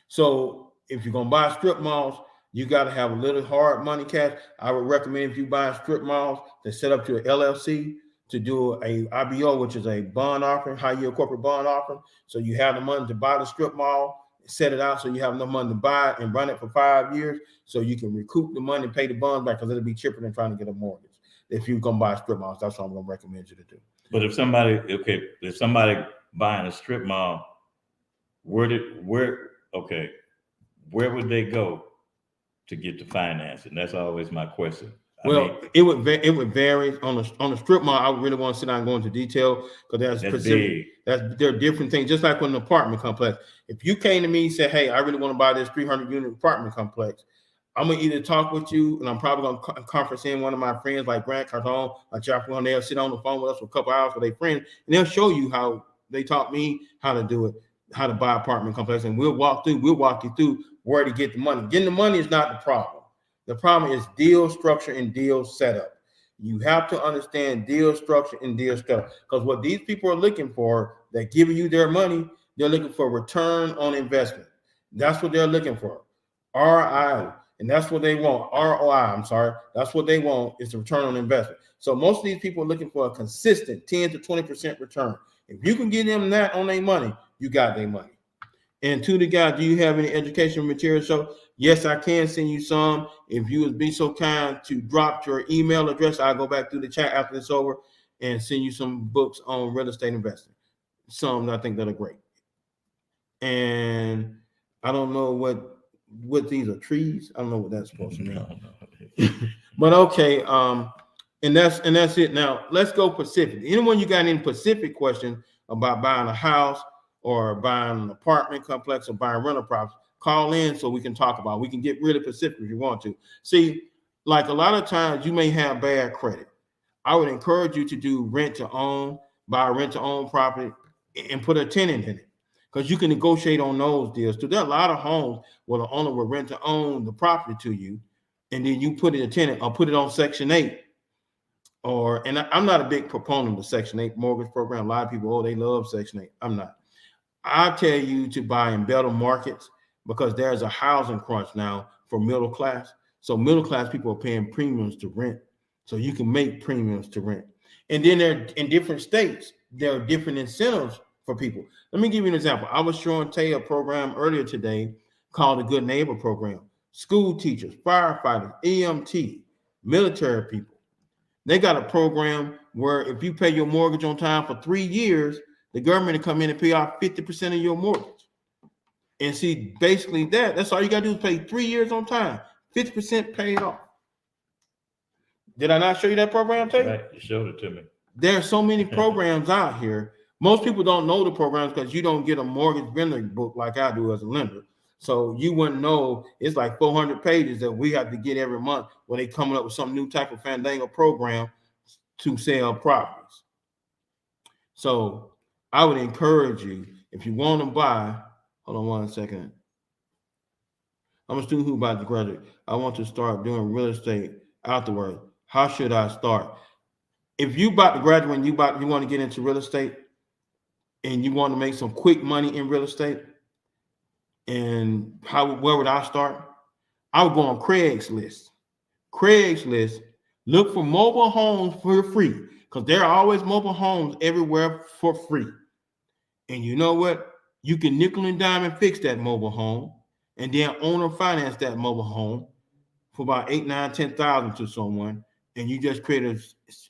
So if you're going to buy strip malls, you got to have a little hard money cash. I would recommend if you buy strip malls to set up to an LLC to do a IBO, which is a bond offering, high yield corporate bond offering. So you have the money to buy the strip mall, set it out so you have enough money to buy it and run it for 5 years so you can recoup the money and pay the bond back because it'll be cheaper than trying to get a mortgage. If you're going to buy strip malls, that's what I'm going to recommend you to do. But if somebody buying a strip mall, where would they go to get the financing? That's always my question. Well, it would vary on the strip mall. I really want to sit down and go into detail because that's big. There are different things. Just like with an apartment complex. If you came to me and said, "Hey, I really want to buy this 300 unit apartment complex," I'm gonna either talk with you, and I'm probably gonna conference in one of my friends like Grant Cardone, like Jeff. They'll sit on the phone with us for a couple hours with their friends, and they'll show you how they taught me how to do it, how to buy apartment complex, and we'll walk you through where to get the money. Getting the money is not the problem. The problem is deal structure and deal setup. You have to understand deal structure and deal setup, because what these people are looking for, they're giving you their money, they're looking for return on investment. That's what they're looking for. ROI, and that's what they want. ROI, I'm sorry. That's what they want, is the return on investment. So most of these people are looking for a consistent 10 to 20% return. If you can get them that on their money, you got their money. And to the guy, do you have any educational material? So yes, I can send you some. If you would be so kind to drop your email address, I'll go back through the chat after this over and send you some books on real estate investing. Some that I think that are great. And I don't know what these are, trees. I don't know what that's supposed to mean. No. But okay, and that's it. Now let's go Pacific. Anyone you got any Pacific questions about buying a house or buying an apartment complex or buying rental properties, call in so we can talk about it. We can get really specific if you want to. See, like a lot of times you may have bad credit. I would encourage you to do rent to own, buy a rent to own property and put a tenant in it, because you can negotiate on those deals too. There are a lot of homes where the owner will rent to own the property to you, and then you put it a tenant or put it on Section 8. And I'm not a big proponent of Section 8 mortgage program. A lot of people, they love Section 8. I'm not. I tell you to buy in better markets, because there's a housing crunch now for middle class. So middle class people are paying premiums to rent. So you can make premiums to rent. And then they're in different states, there are different incentives for people. Let me give you an example. I was showing Tay a program earlier today called the Good Neighbor Program. School teachers, firefighters, EMT, military people. They got a program where if you pay your mortgage on time for 3 years, the government will come in and pay off 50% of your mortgage. And see, basically that's all you got to do is pay 3 years on time, 50% paid off. Did I not show you that program, Tay? Right, you showed it to me. There are so many programs out here. Most people don't know the programs because you don't get a mortgage vendor book like I do as a lender. So you wouldn't know. It's like 400 pages that we have to get every month when they coming up with some new type of Fandango program to sell properties. So I would encourage you, if you want to buy, hold on one second. I'm a student who about to graduate. I want to start doing real estate afterwards. How should I start? If you about to graduate and you want to get into real estate and you want to make some quick money in real estate, and where would I start? I would go on Craigslist. Craigslist, look for mobile homes for free, because there are always mobile homes everywhere for free. And you know what? You can nickel and dime and fix that mobile home, and then owner finance that mobile home for about 8, 9, 10,000 to someone, and you just create an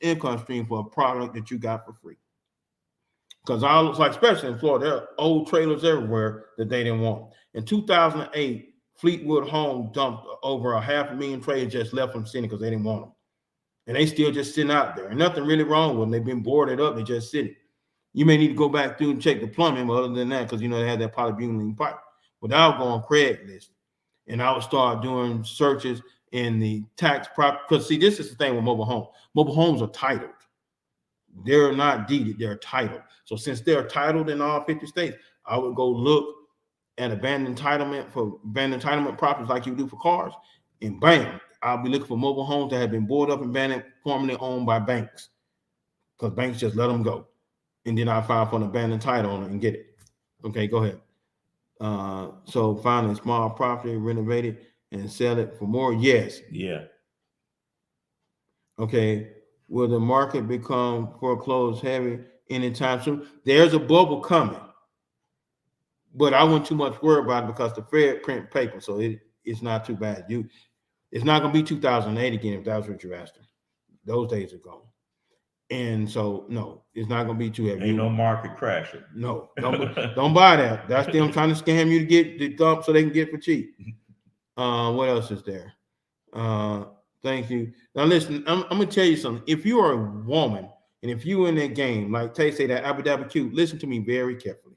income stream for a product that you got for free. Because all looks like, especially in Florida, there are old trailers everywhere that they didn't want. In 2008, Fleetwood Home dumped over 500,000 trailers, just left them sitting because they didn't want them. And they still just sitting out there. And nothing really wrong with them. They've been boarded up. They just sitting. You may need to go back through and check the plumbing, but other than that, because they had that polybutylene pipe. But I would go on Craigslist, and I would start doing searches in the tax prop. Because see, this is the thing with mobile homes. Mobile homes are titled. They're not deeded, they're titled. So since they're titled in all 50 states, I would go look at abandoned entitlement properties like you do for cars, and bam, I'll be looking for mobile homes that have been boarded up and abandoned, formerly owned by banks, because banks just let them go. And then I file for an abandoned title on it and get it. Okay, go ahead. So find a small property, renovate it, and sell it for more. Yes. Yeah. Okay. Will the market become foreclosed heavy anytime soon? There's a bubble coming, but I wouldn't too much worry about it because the Fed print paper, so it's not too bad. It's not going to be 2008 again if that's what you're asking. Those days are gone. And so, no, it's not going to be too heavy. Ain't no market crashing. No, don't buy that. That's them trying to scam you to get the thump so they can get for cheap. What else is there? Thank you. Now listen, I'm gonna tell you something. If you are a woman and if you in that game, like Tay say that Abu Dhabi Q, listen to me very carefully.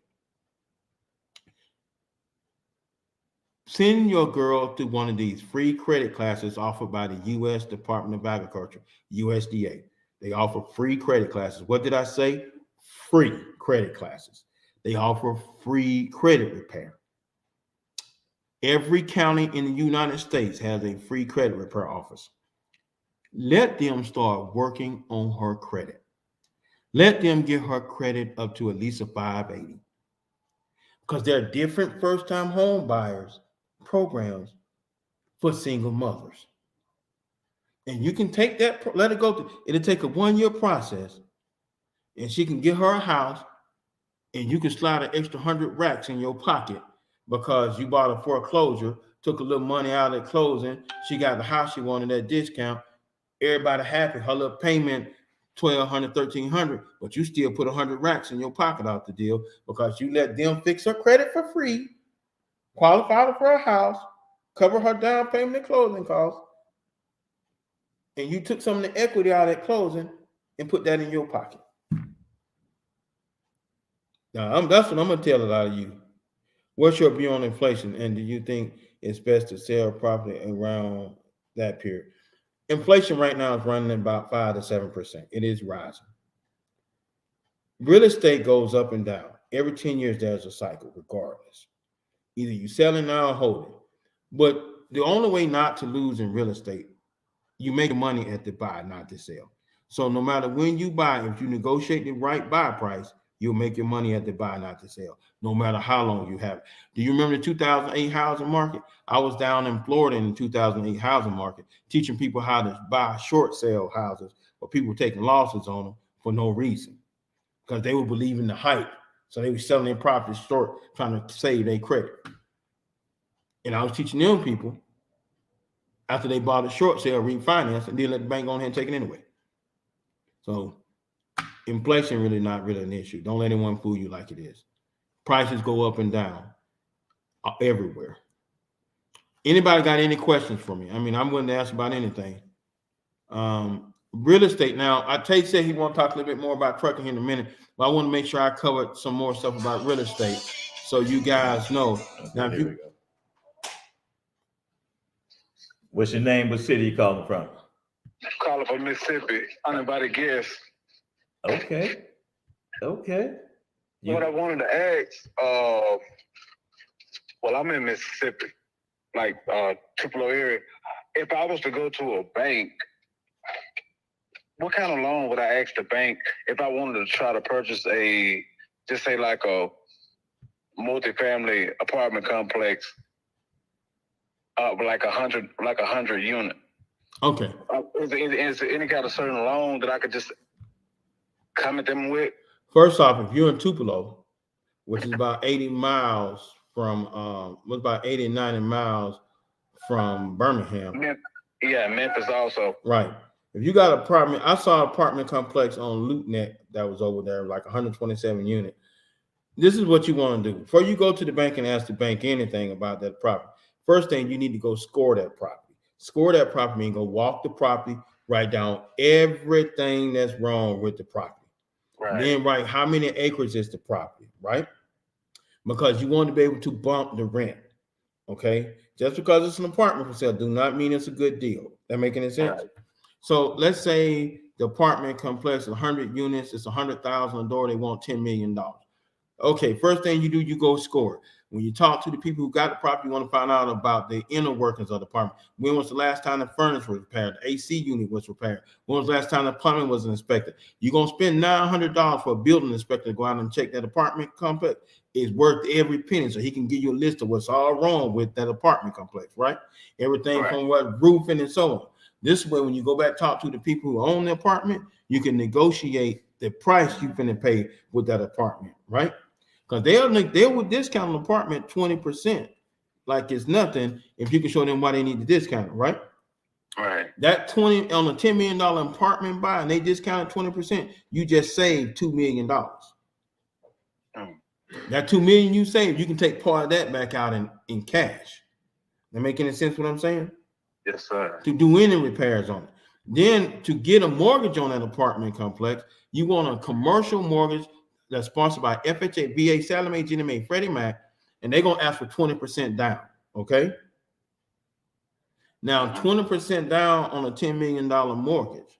Send your girl to one of these free credit classes offered by the U.S. Department of Agriculture, USDA. They offer free credit classes. What did I say? Free credit classes. They offer free credit repair. Every county in the United States has a free credit repair office. Let them start working on her credit. Let them get her credit up to at least a 580. Because there are different first-time home buyers programs for single mothers. And you can take that, let it go through. It'll take a 1-year process, and she can get her a house, and you can slide an extra 100 racks in your pocket because you bought a foreclosure, took a little money out of closing. She got the house she wanted at discount. Everybody happy. Her little payment, $1,200, $1,300, but you still put 100 racks in your pocket out the deal because you let them fix her credit for free, qualify her for a house, cover her down payment and closing costs, and you took some of the equity out at closing and put that in your pocket. Now, that's what I'm going to tell a lot of you. What's your view on inflation, and do you think it's best to sell property around that period? Inflation right now is running about 5 to 7%. It is rising. Real estate goes up and down. Every 10 years, there's a cycle, regardless. Either you selling now or holding. But the only way not to lose in real estate, you make money at the buy, not the sell. So no matter when you buy, if you negotiate the right buy price, you'll make your money at the buy, not the sell, no matter how long you have it. Do you remember the 2008 housing market? I was down in Florida in the 2008 housing market, teaching people how to buy short sale houses, or people taking losses on them for no reason, because they were believing the hype. So they were selling their property short, trying to save their credit. And I was teaching them people, after they bought a short sale, refinance, and then let the bank go ahead and take it anyway. So inflation really not really an issue. Don't let anyone fool you like it is. Prices go up and down everywhere. Anybody got any questions for me? I mean, I'm willing to ask about anything. Real estate. Now, Tate said he want to talk a little bit more about trucking in a minute, but I want to make sure I covered some more stuff about real estate so you guys know. Okay, now, here we go. What's your name? What city you calling from? Calling from Mississippi. Uninvited guest. Okay. What I wanted to ask, well, I'm in Mississippi, like Tupelo area. If I was to go to a bank, what kind of loan would I ask the bank if I wanted to try to purchase just say like a multifamily apartment complex, like 100 unit? Okay. Is there any kind of certain loan that I could just come at them with? First off, if you're in Tupelo, which is about 80 miles from, about 80 and 90 miles from Birmingham. Yeah, Memphis also. Right. If you got an apartment, I saw an apartment complex on LoopNet that was over there, like 127 unit. This is what you want to do. Before you go to the bank and ask the bank anything about that property, first thing, you need to go score that property. Score that property means go walk the property, write down everything that's wrong with the property. Right. Then write how many acres is the property, right? Because you want to be able to bump the rent, okay? Just because it's an apartment for sale do not mean it's a good deal. That make any sense? Right. So let's say the apartment complex is 100 units, it's 100,000 a door, they want $10 million. Okay, first thing you do, you go score. When you talk to the people who got the property, you want to find out about the inner workings of the apartment. When was the last time the furnace was repaired? The AC unit was repaired? When was the last time the plumbing was inspected? You're going to spend $900 for a building inspector to go out and check that apartment complex. It's worth every penny, so he can give you a list of what's all wrong with that apartment complex, right? Everything right. From what roofing and so on. This way, when you go back talk to the people who own the apartment, you can negotiate the price you're going to pay with that apartment, right? Because they will discount an apartment 20%, like it's nothing, if you can show them why they need to discount it, right? Right. That 20 on a $10 million apartment buy, and they discounted 20%, you just saved $2 million. Mm. That $2 million you saved, you can take part of that back out in cash. That make any sense what I'm saying? Yes, sir. To do any repairs on it. Then to get a mortgage on that apartment complex, you want a commercial mortgage that's sponsored by FHA, VA, Sallie Mae, Ginnie Mae, Freddie Mac, and they're gonna ask for 20% down. Okay. Now, 20% down on a $10 million mortgage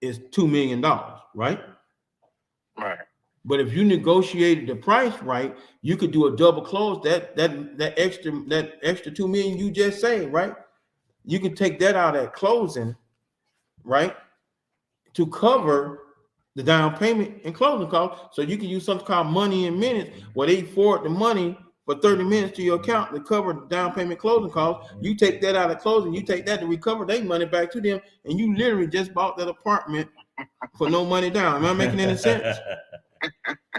is $2 million, right? Right. But if you negotiated the price right, you could do a double close. That extra $2 million you just saved, right? You can take that out at closing, right, to cover the down payment and closing costs. So you can use something called money in minutes, where they forward the money for 30 minutes to your account to cover the down payment closing costs. You take that out of closing, you take that to recover their money back to them, and you literally just bought that apartment for no money down. Am I making any sense?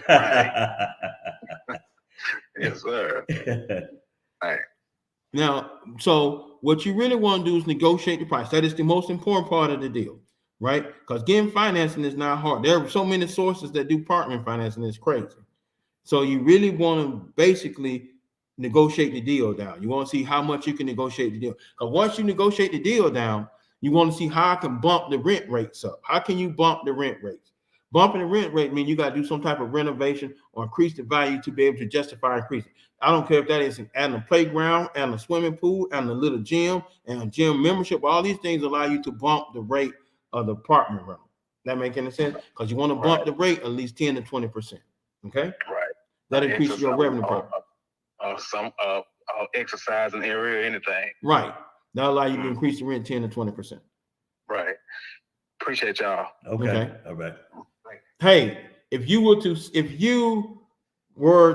Right. Yes, sir. Right. Now, so what you really want to do is negotiate the price. That is the most important part of the deal, right? Because getting financing is not hard. There are so many sources that do apartment financing. It's crazy. So you really want to basically negotiate the deal down. You want to see how much you can negotiate the deal. Because once you negotiate the deal down, you want to see how I can bump the rent rates up. How can you bump the rent rates? Bumping the rent rate means you got to do some type of renovation or increase the value to be able to justify increasing. I don't care if that is adding a playground, adding a swimming pool, adding a little gym, and a gym membership. All these things allow you to bump the rate of the apartment rental. That make any sense? Because you want to bump the rate at least 10 to 20%. Okay? Right. That increases your revenue part. Some exercise in area, anything. Right. That allow you to increase the rent 10 to 20%. Right. Appreciate y'all. Okay. All right. Hey, if you were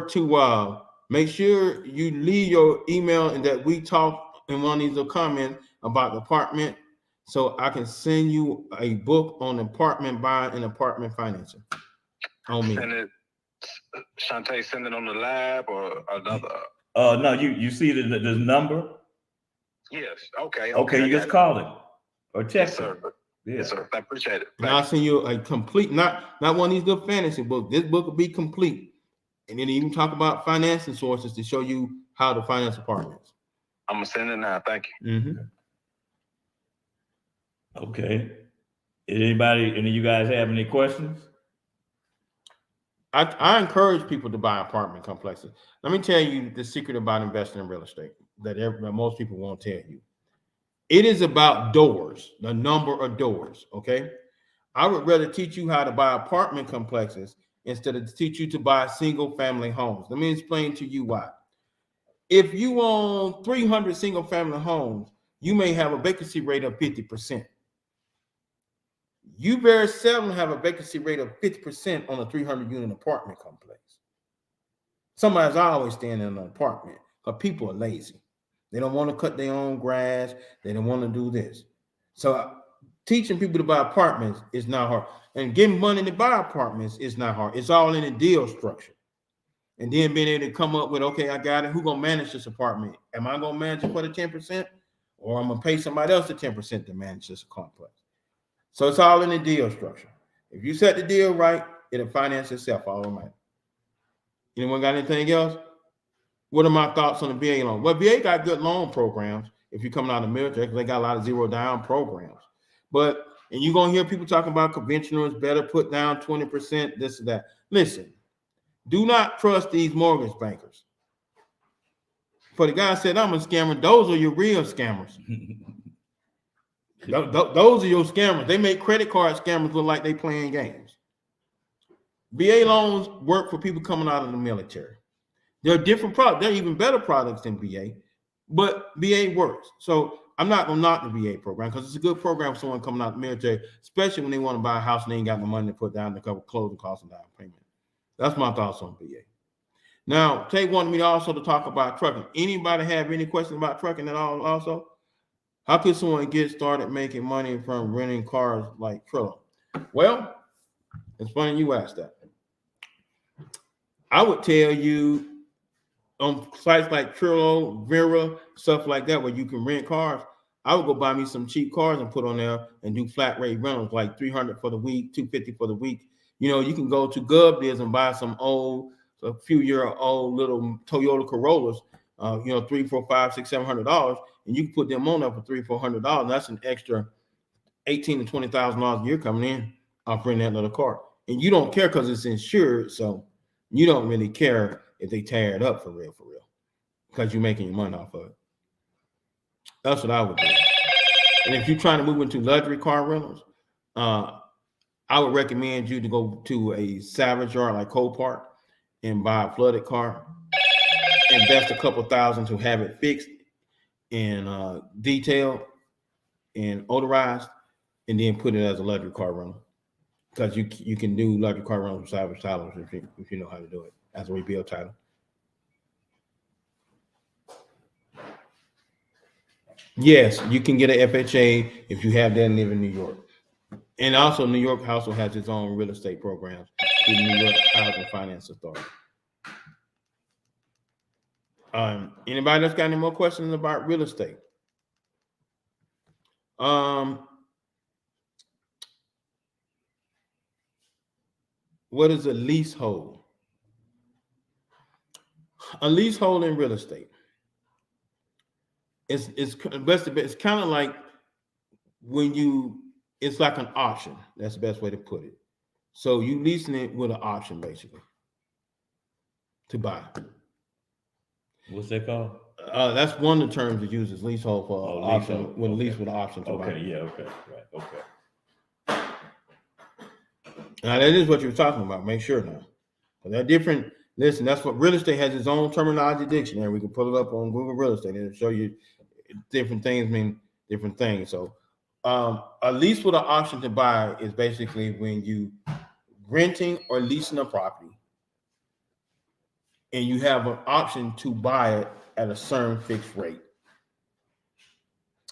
to make sure you leave your email and that we talk in one of these comments about the apartment, so I can send you a book on apartment buying and apartment financing. On me. Send it, Shantae, send it on the lab or another. No, you see the number? Yes. Okay. Okay, you just call it or text it. Yeah. Yes, sir. I appreciate it. And I'll send you a complete, not one of these little fantasy books. This book will be complete. And then even talk about financing sources to show you how to finance apartments. I'm going to send it now. Thank you. Mm-hmm. Okay. Any of you guys have any questions? I encourage people to buy apartment complexes. Let me tell you the secret about investing in real estate that most people won't tell you. It is about doors, the number of doors, okay? I would rather teach you how to buy apartment complexes instead of teach you to buy single family homes. Let me explain to you why. If you own 300 single family homes, you may have a vacancy rate of 50%. You very seldom have a vacancy rate of 50% on a 300 unit apartment complex. Somebody's always staying in an apartment, but people are lazy. They don't want to cut their own grass. They don't want to do this. So teaching people to buy apartments is not hard. And getting money to buy apartments is not hard. It's all in the deal structure. And then being able to come up with, okay, I got it. Who's going to manage this apartment? Am I going to manage it for the 10%? Or I'm going to pay somebody else the 10% to manage this complex? So it's all in the deal structure. If you set the deal right, it'll finance itself automatically. Anyone got anything else? What are my thoughts on the VA loan? Well, VA got good loan programs if you're coming out of the military, because they got a lot of zero down programs. And you're going to hear people talking about conventional is better, put down 20%, this and that. Listen, do not trust these mortgage bankers. For the guy said, I'm a scammer, those are your real scammers. Those are your scammers. They make credit card scammers look like they playing games. VA loans work for people coming out of the military. There are different products. There are even better products than VA, but VA works. So I'm not going to knock the VA program because it's a good program for someone coming out of the military, especially when they want to buy a house and they ain't got no money to put down to cover closing costs and down payment. That's my thoughts on VA. Now, Tate wanted me also to talk about trucking. Anybody have any questions about trucking at all also? How could someone get started making money from renting cars like Trillo? Well, it's funny you asked that. I would tell you on sites like Trillo, Vera, stuff like that, where you can rent cars, I would go buy me some cheap cars and put on there and do flat rate rentals, like $300 for the week, $250 for the week. You know, you can go to GovDeals and buy some a few year old little Toyota Corollas, you know, $300, $400, $500, $600, $700, and you can put them on there for $300, $400. That's an extra $18,000 to $20,000 a year coming in offering that little car. And you don't care because it's insured, so you don't really care if they tear it up for real, because you're making your money off of it. That's what I would do. And if you're trying to move into luxury car rentals, I would recommend you to go to a salvage yard like Copart and buy a flooded car, invest a couple $1,000 to have it fixed and detailed and odorized, and then put it as a luxury car rental. Because you can do luxury car rentals with salvage titles if you know how to do it as a rebuild title. Yes, you can get an FHA if you have that and live in New York. And also, New York also has its own real estate programs through the New York Housing Finance Authority. Anybody else got any more questions about real estate? What is a leasehold? A leasehold in real estate. It's kind of like it's like an option. That's the best way to put it. So you leasing it with an option basically to buy. What's that called? That's one of the terms it uses, leasehold for option leasehold. with a lease with an option to buy. Okay, yeah, okay, right, okay. Now that is what you're talking about. Make sure now. They're different. Listen, that's what real estate has its own terminology dictionary. We can pull it up on Google Real Estate and it'll show you different things mean different things. So a lease with an option to buy is basically when you renting or leasing a property and you have an option to buy it at a certain fixed rate.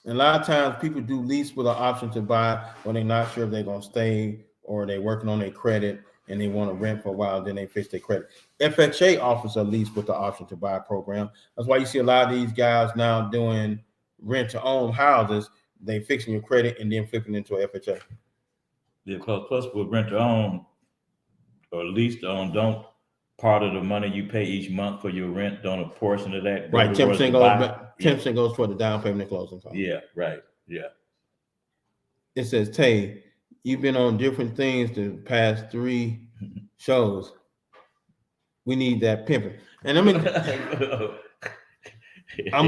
And a lot of times people do lease with an option to buy when they're not sure if they're going to stay or they're working on their credit and they want to rent for a while, then they fix their credit. FHA offers a lease with the option to buy program. That's why you see a lot of these guys now doing rent to own houses. They fixing your credit and then flipping into a FHA. Yeah, plus with rent to own or lease to own, don't part of the money you pay each month for your rent, don't a portion of that go right? 10% goes back. 10% yeah. goes toward the down payment and closing costs. Yeah, right. Yeah. It says, Tay, you've been on different things the past 3 shows. We need that pimping. And I'm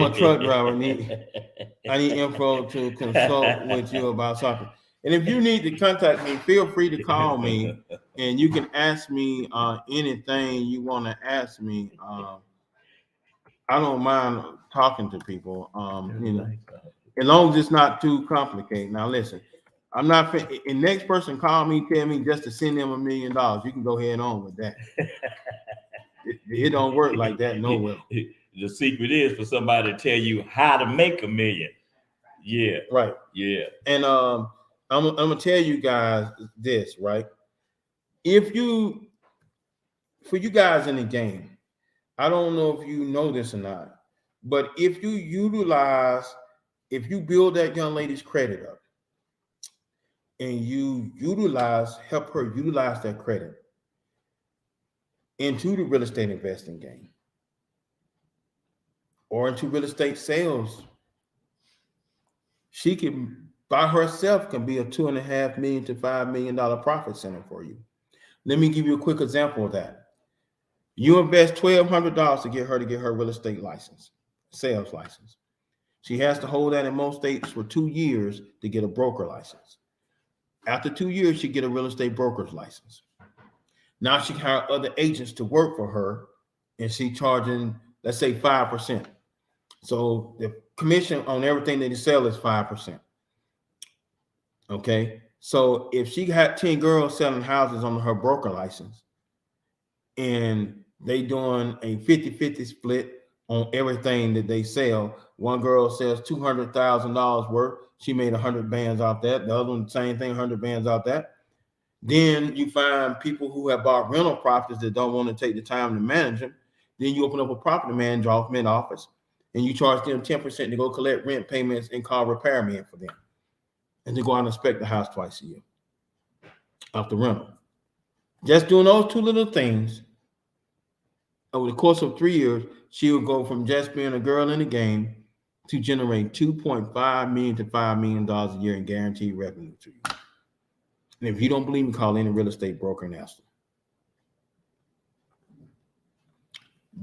a truck driver. I need info to consult with you about something. And if you need to contact me, feel free to call me, and you can ask me anything you want to ask me. I don't mind talking to people. You know, as long as it's not too complicated. Now, listen, I'm not. The next person call me, tell me just to send them $1 million. You can go ahead on with that. It don't work like that nowhere. The secret is for somebody to tell you how to make $1 million. Yeah. Right. Yeah. And I'm gonna tell you guys this, right? For you guys in the game, I don't know if you know this or not, but if you build that young lady's credit up and you help her utilize that credit into the real estate investing game or into real estate sales, she can by herself can be a $2.5 million to $5 million profit center for you. Let me give you a quick example of that. You invest $1,200 to get her real estate license, sales license. She has to hold that in most states for 2 years to get a broker license. After 2 years, she get a real estate broker's license. Now she hire other agents to work for her, and she charging, let's say 5%. So the commission on everything that they sell is 5%. Okay. So if she had 10 girls selling houses on her broker license and they doing a 50-50 split on everything that they sell, one girl sells $200,000 worth. She made 100 bands off that. The other one, same thing, 100 bands off that. Then you find people who have bought rental properties that don't want to take the time to manage them. Then you open up a property management office and you charge them 10% to go collect rent payments and call repairmen for them, and to go out and inspect the house twice a year off the rental. Just doing those two little things over the course of 3 years, she will go from just being a girl in the game to generate $2.5 million to $5 million a year in guaranteed revenue to you. And if you don't believe me, call any real estate broker and ask them.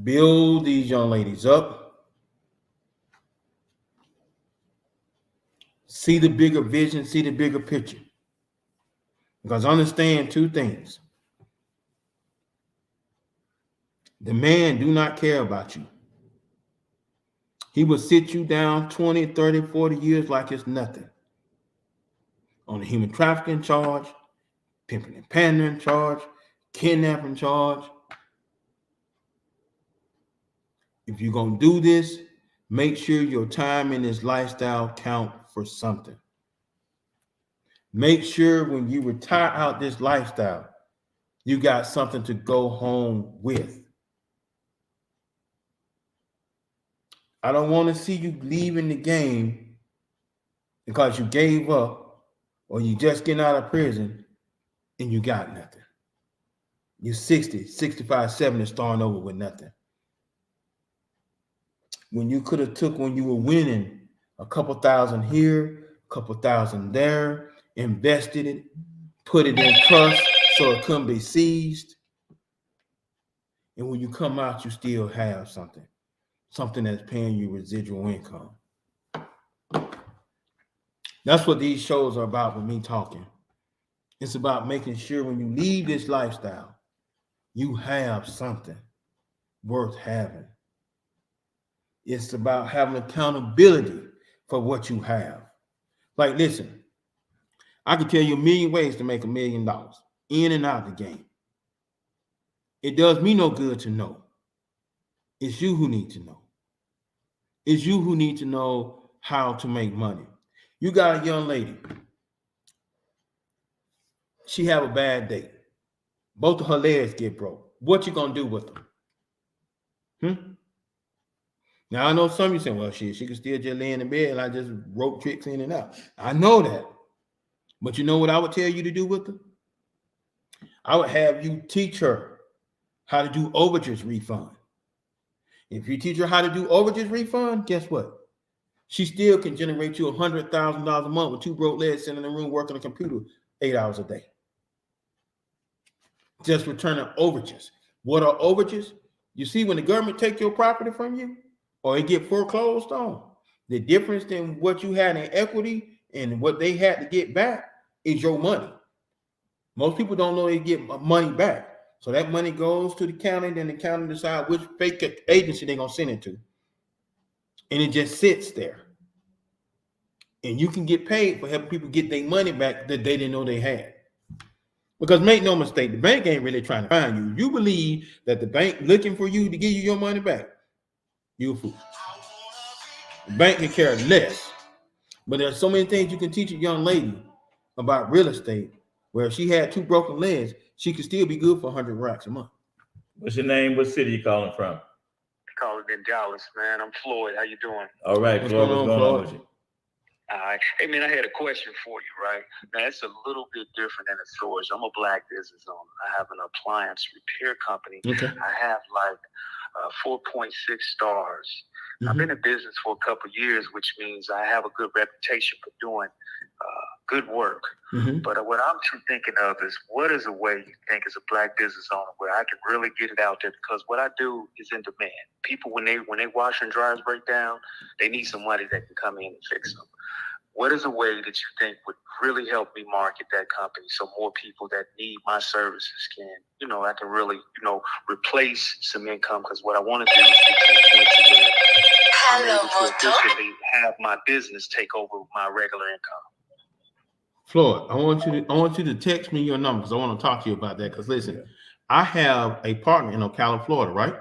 Build these young ladies up. See the bigger vision, see the bigger picture. Because understand two things. The man do not care about you. He will sit you down 20, 30, 40 years like it's nothing. On a human trafficking charge, pimping and pandering charge, kidnapping charge. If you're going to do this, make sure your time in this lifestyle count for something. Make sure when you retire out this lifestyle, you got something to go home with. I don't want to see you leaving the game because you gave up or you just getting out of prison and you got nothing. You're 60, 65, 70 starting over with nothing. When you could have took when you were winning a couple thousand here, a couple thousand there, invested it, put it in trust so it couldn't be seized. And when you come out, you still have something that's paying you residual income. That's what these shows are about with me talking. It's about making sure when you leave this lifestyle, you have something worth having. It's about having accountability for what you have. Like, listen, I can tell you a million ways to make $1 million in and out of the game. It does me no good to know. It's you who need to know. It's you who need to know how to make money. You got a young lady. She have a bad day. Both of her legs get broke. What you gonna do with them? Now I know some of you saying, well, she can still just lay in the bed and I just rope tricks in and out. I know that. But you know what I would tell you to do with her? I would have you teach her how to do overages refund. If you teach her how to do overages refund, guess what? She still can generate you $100,000 a month with two broke legs sitting in the room working on a computer 8 hours a day. Just returning overages. What are overages? You see, when the government take your property from you or it get foreclosed on, the difference in what you had in equity and what they had to get back is your money. Most people don't know they get money back. So that money goes to the county, then the county decides which fake agency they're going to send it to. And it just sits there. And you can get paid for helping people get their money back that they didn't know they had. Because make no mistake, the bank ain't really trying to find you. You believe that the bank looking for you to give you your money back. You a fool. The bank can care less. But there's so many things you can teach a young lady about real estate where if she had two broken legs, she could still be good for 100 racks a month. What's your name? What city you calling from? Calling in Dallas, man. I'm Floyd. How you doing? All right, Floyd. What's going on with you? All right. Hey, man, I had a question for you, right? Now, it's a little bit different than a storage. I'm a black business owner. I have an appliance repair company. Okay. I have like 4.6 stars. Mm-hmm. I've been in business for a couple of years, which means I have a good reputation for doing good work. Mm-hmm. But what I'm thinking of is, what is a way you think as a black business owner where I can really get it out there? Because what I do is in demand. People, when they wash and dryers break down, they need somebody that can come in and fix them. What is a way that you think would really help me market that company so more people that need my services can, I can really, replace some income? Because what I want to do is get to a point to where I'm able to officially have my business take over my regular income. Floyd, I want you to text me your number because I want to talk to you about that. Because listen, I have a partner in Ocala, Florida, right?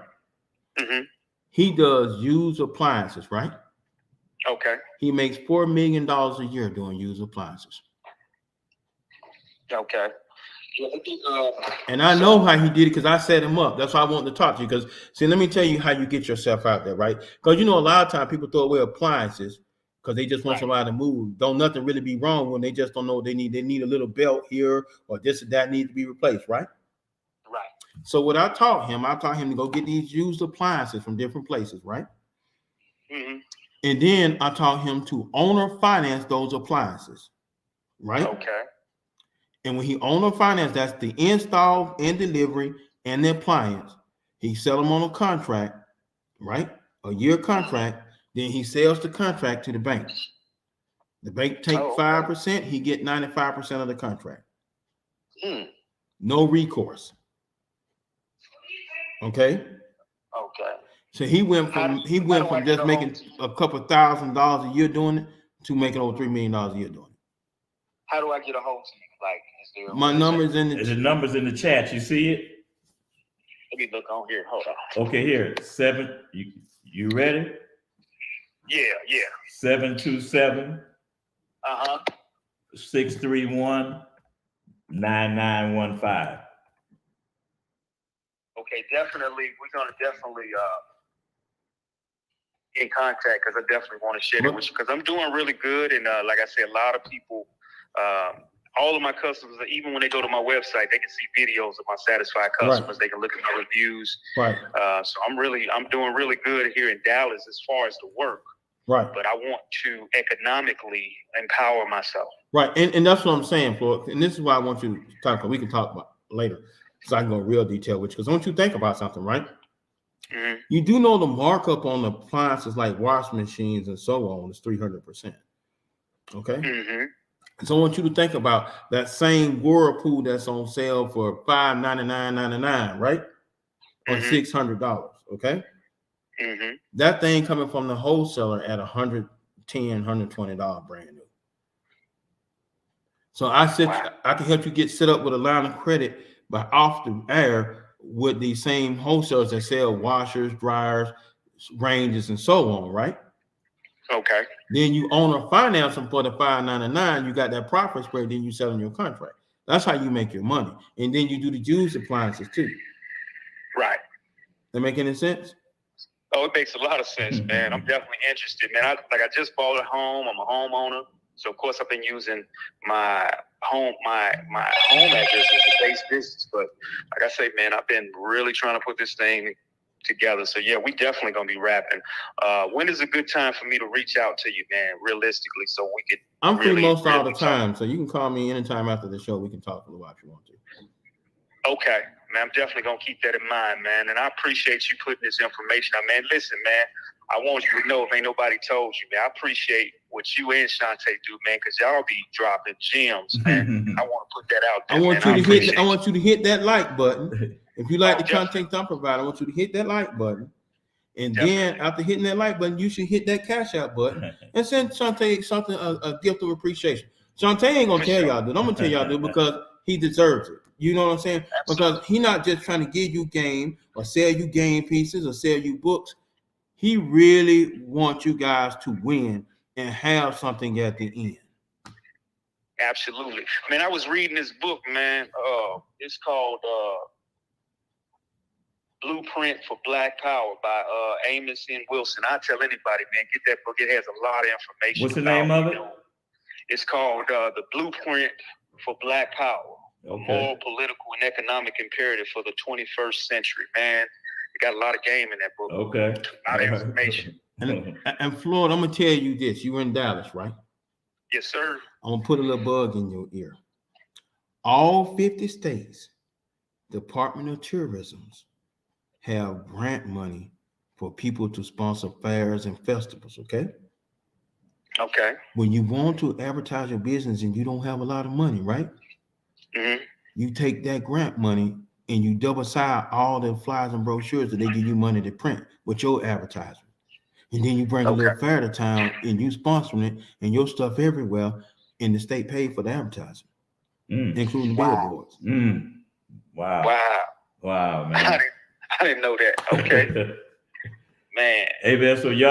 Mm-hmm. He does used appliances, right? Okay. He makes $4 million a year doing used appliances. Okay. And I know how he did it because I set him up. That's why I wanted to talk to you. Because see, let me tell you how you get yourself out there, right? Because you know, a lot of times people throw away appliances because they just want somebody to move. Don't nothing really be wrong when they just don't know what they need. They need a little belt here or this or that needs to be replaced, right? Right. So what I taught him to go get these used appliances from different places, right? Mm-hmm. And then I taught him to owner finance those appliances, right? Okay. And when he owner finance, that's the install and delivery and the appliance. He sell them on a contract, right? A year contract. Then he sells the contract to the bank. The bank take 5%. He get 95% of the contract. No recourse. Okay. Okay. So he went from just making a couple $1,000s a year doing it to making over $3 million a year doing it. How do I get a hold of you? Like, is there my numbers in the numbers in the chat? You see it? Let me look on here. Hold on. Okay, here 7. You ready? Yeah. 727. 631 9915. Okay, definitely. We're gonna definitely get in contact because I definitely want to share it with you because I'm doing really good and like I said, a lot of people, all of my customers, even when they go to my website, they can see videos of my satisfied customers. Right. They can look at my reviews. Right. So I'm doing really good here in Dallas as far as the work. Right. But I want to economically empower myself. Right. And that's what I'm saying, Floyd. And this is why I want you to talk about. We can talk about later. So I can go in real detail with you. Because I want you to think about something, right? Mm-hmm. You do know the markup on appliances like washing machines and so on is 300%. Okay. Mm-hmm. So I want you to think about that same Whirlpool that's on sale for $599.99, right? Or $600. Okay. Mm-hmm. That thing coming from the wholesaler at $110, $120 brand new. So I can help you get set up with a line of credit, but off the air with these same wholesalers that sell washers, dryers, ranges, and so on, right? Okay. Then you own or finance them for the $599. You got that profit spread. Then you sell in your contract. That's how you make your money. And then you do the used appliances too. Right. That make any sense? Oh, it makes a lot of sense, man. I'm definitely interested, man. I just bought a home. I'm a homeowner. So of course I've been using my home address as a base business. But like I say, man, I've been really trying to put this thing together. So yeah, we definitely gonna be rapping. When is a good time for me to reach out to you, man, realistically, so we could I'm free most all the time, so you can call me anytime after the show. We can talk a little while if you want to. Okay, man, I'm definitely gonna keep that in mind, man. And I appreciate you putting this information out, man. Listen, man, I want you to know if ain't nobody told you, man. I appreciate what you and Shantae do, man, because y'all be dropping gems, man. I want to put that out there. I want you to hit that like button. If you like the content I'm providing, I want you to hit that like button. And then after hitting that like button, you should hit that cash out button and send Shantae something, a gift of appreciation. Shantae ain't gonna tell y'all, dude. I'm gonna tell y'all, dude, because he deserves it. You know what I'm saying? Absolutely. Because he not just trying to give you game or sell you game pieces or sell you books. He really wants you guys to win and have something at the end. Absolutely. Man, I was reading this book, man. It's called Blueprint for Black Power by Amos N. Wilson. I tell anybody, man, get that book. It has a lot of information. What's the name of it? It's called The Blueprint for Black Power. Okay. Moral, political, and economic imperative for the 21st century, man. You got a lot of game in that book. Okay. A lot of information. And Floyd, I'm gonna tell you this. You in Dallas, right? Yes, sir. I'm gonna put a little bug in your ear. All 50 states, Department of Tourism's have grant money for people to sponsor fairs and festivals, okay? Okay. When you want to advertise your business and you don't have a lot of money, right? Mm-hmm. You take that grant money and you double side all the flyers and brochures that they give you money to print with your advertisement. And then you bring a little fair to town and you sponsoring it and your stuff everywhere and the state paid for the advertising, including the billboards. Wow, man. I didn't know that. Okay. Man. Hey, man, so you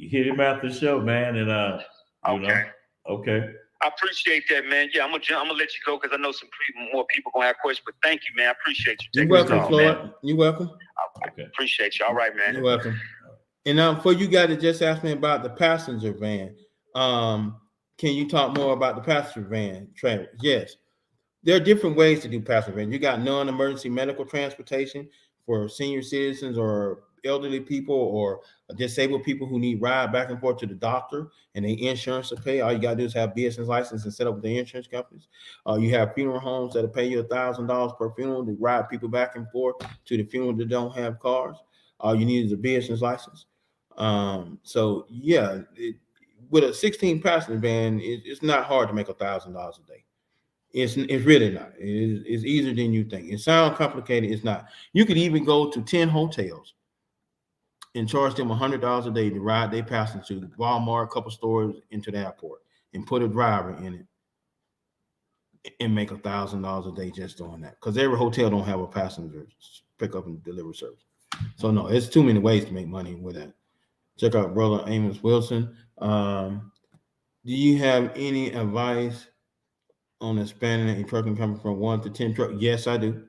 hit him after the show, man, and you know. Okay. I appreciate that, man. Yeah, I'm gonna let you go because I know some more people gonna have questions. But thank you, man. I appreciate you. You're welcome, Floyd. You're welcome. Okay. Appreciate you. All right, man. You're welcome. And for you guys that just asked me about the passenger van, can you talk more about the passenger van, Travis? Yes. There are different ways to do passenger van. You got non-emergency medical transportation for senior citizens or elderly people or disabled people who need ride back and forth to the doctor and the insurance to pay. All you gotta do is have business license and set up with the insurance companies. You have funeral homes that'll pay you $1,000 per funeral to ride people back and forth to the funeral that don't have cars. All you need is a business license. So yeah, with a 16 passenger van, it's not hard to make $1,000 a day. It's really not. It's easier than you think. It sounds complicated. It's not. You could even go to 10 hotels and charge them $100 a day to ride their passengers to Walmart, a couple stores into the airport, and put a driver in it and make $1,000 a day just doing that. Because every hotel don't have a passenger pick up and deliver service. So no, it's too many ways to make money with that. Check out Brother Amos Wilson. Do you have any advice on expanding a trucking company from 1 to 10 trucks? Yes, I do.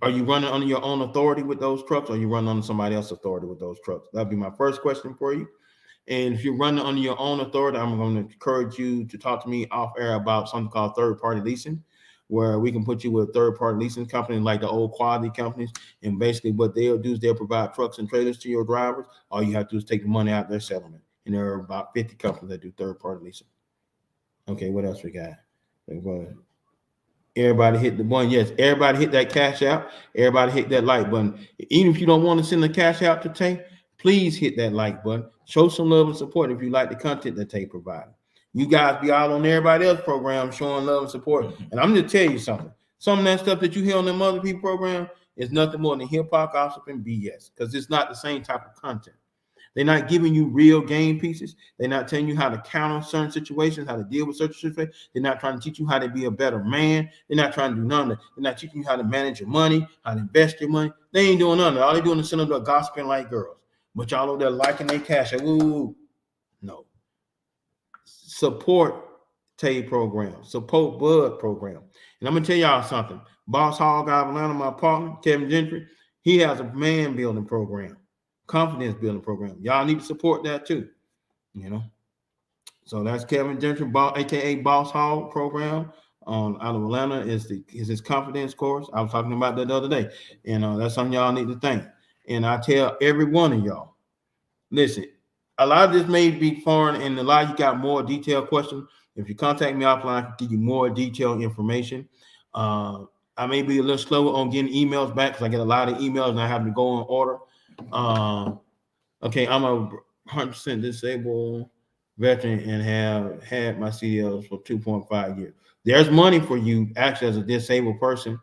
Are you running under your own authority with those trucks, or are you running under somebody else's authority with those trucks? That'd be my first question for you. And if you're running under your own authority, I'm going to encourage you to talk to me off air about something called third-party leasing, where we can put you with a third-party leasing company like the old quality companies. And basically what they'll do is they'll provide trucks and trailers to your drivers. All you have to do is take the money out of their settlement. And there are about 50 companies that do third-party leasing. Okay, what else we got? Everybody hit the button. Yes, everybody hit that cash out. Everybody hit that like button. Even if you don't want to send the cash out to Tay, please hit that like button. Show some love and support if you like the content that Tay provided. You guys be out on everybody else's program showing love and support. And I'm going to tell you something. Some of that stuff that you hear on them other people program is nothing more than hip hop, gossip, and BS, because it's not the same type of content. They're not giving you real game pieces. They're not telling you how to counter certain situations, how to deal with certain situations. They're not trying to teach you how to be a better man. They're not trying to do none of that. They're not teaching you how to manage your money, how to invest your money. They ain't doing none of that. All they're doing is sending them gossiping like girls. But y'all over there liking their cash. Ooh, no. Support Tay program. Support Bud program. And I'm going to tell y'all something. Boss Hog out of Atlanta, my partner, Kevin Gentry, he has a man building program. Confidence building program. Y'all need to support that too. So that's Kevin Gentry, aka Boss Hog program out of Atlanta is his confidence course. I was talking about that the other day. And that's something y'all need to think. And I tell every one of y'all, listen, a lot of this may be foreign and a lot of you got more detailed questions. If you contact me offline, I can give you more detailed information. I may be a little slower on getting emails back because I get a lot of emails and I have to go in order. Okay, I'm a 100% disabled veteran and have had my CDLs for 2.5 years. There's money for you actually as a disabled person.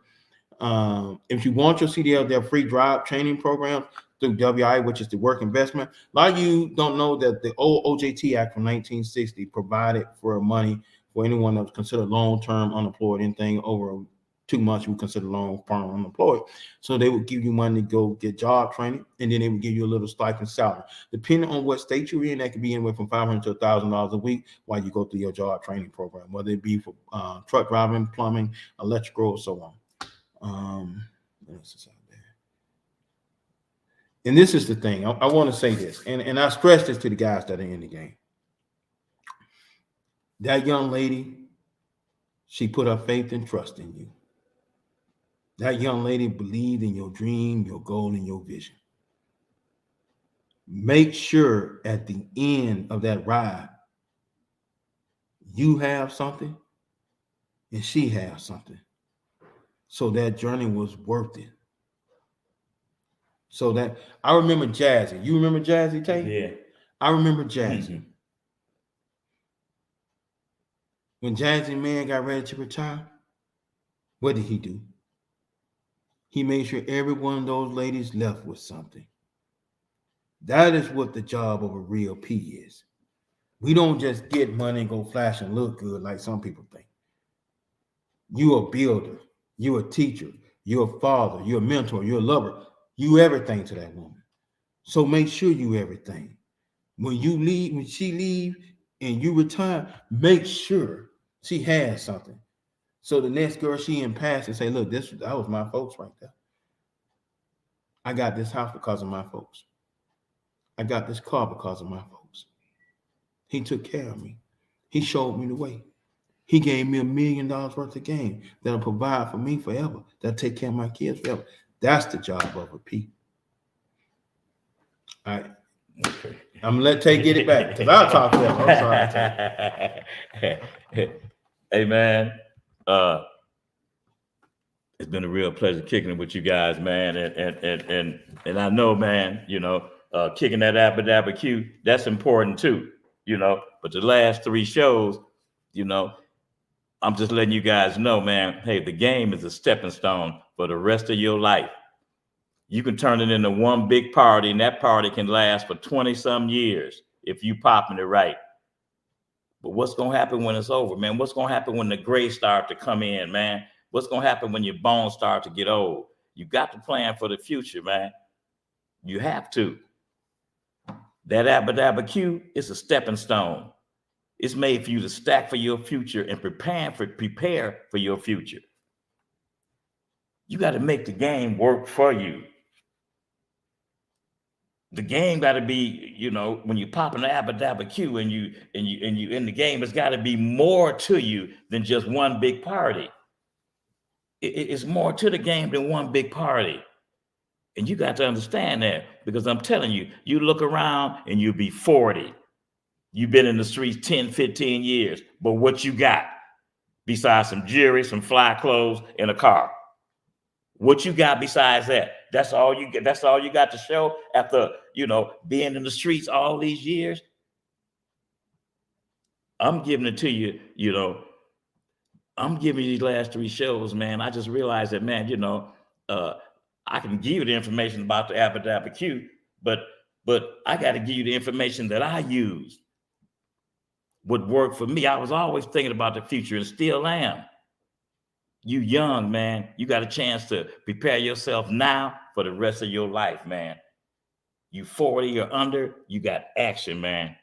If you want your CDL, there are free drive training programs through WI, which is the work investment. A lot of you don't know that the old OJT Act from 1960 provided for money for anyone that was considered long-term unemployed. Anything over 2 months you would consider long-term unemployed. So they would give you money to go get job training, and then they would give you a little stipend salary. Depending on what state you're in, that could be anywhere from $500 to $1,000 a week while you go through your job training program, whether it be for truck driving, plumbing, electrical, or so on. What else is out there? And this is the thing. I want to say this, and I stress this to the guys that are in the game. That young lady, she put her faith and trust in you. That young lady believed in your dream, your goal, and your vision. Make sure at the end of that ride, you have something and she has something. So that journey was worth it. So that I remember Jazzy. You remember Jazzy, Tay? Yeah. I remember Jazzy. Mm-hmm. When Jazzy Man got ready to retire, what did he do? He made sure every one of those ladies left with something. That is what the job of a real P is. We don't just get money and go flash and look good like some people think. You a builder, you a teacher, you're a father, you're a mentor, you're a lover, you everything to that woman. So make sure you everything. When you leave, when she leave and you retire, make sure She had something. So the next girl she in passed and say, look, that was my folks right there. I got this house because of my folks. I got this car because of my folks. He took care of me. He showed me the way. He gave me $1 million worth of game that'll provide for me forever. That'll take care of my kids forever. That's the job of a P. All right. I'm gonna let Tay get it back because I'll talk to him. I'm sorry. Hey man, it's been a real pleasure kicking it with you guys, man. And I know, man, you know, kicking that Abba Q, that's important too, you know. But the last 3 shows, you know, I'm just letting you guys know, man, hey, the game is a stepping stone for the rest of your life. You can turn it into one big party, and that party can last for 20-some years if you popping it right. But what's going to happen when it's over, man? What's going to happen when the gray start to come in, man? What's going to happen when your bones start to get old? You got to plan for the future, man. You have to. That Abba Q is a stepping stone. It's made for you to stack for your future and prepare for your future. You got to make the game work for you. The game got to be, you know, when you pop an Abba Q and you in the game, it's got to be more to you than just one big party. It's more to the game than one big party. And you got to understand that, because I'm telling you, you look around and you'll be 40. You've been in the streets 10, 15 years, but what you got besides some jewelry, some fly clothes, and a car? What you got besides that? That's all you get. That's all you got to show after, you know, being in the streets all these years. I'm giving it to you, you know. I'm giving you these last 3 shows, man. I just realized that, man, you know, I can give you the information about the Abba Q, but I got to give you the information that I use. Would work for me. I was always thinking about the future and still am. You young, man, you got a chance to prepare yourself now for the rest of your life, man. You 40 or under, you got action, man.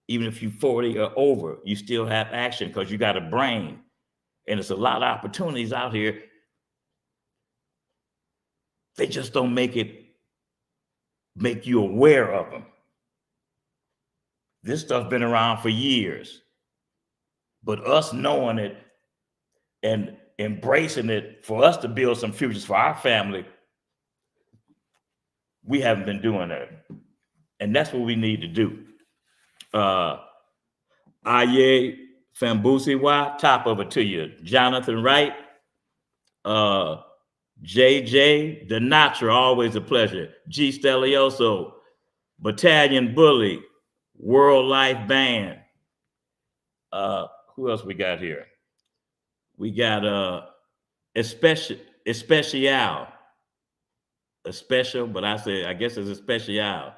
Even if you 40 or over, you still have action because you got a brain. And there's a lot of opportunities out here. They just don't make you aware of them. This stuff's been around for years. But us knowing it and embracing it for us to build some futures for our family, we haven't been doing that. And that's what we need to do. Aye Fambusiwa, top of it to you. Jonathan Wright, JJ Denatra, always a pleasure. G Stelioso, Battalion Bully, World Life Band. Who else we got here? We got Especial, but I guess it's Especial.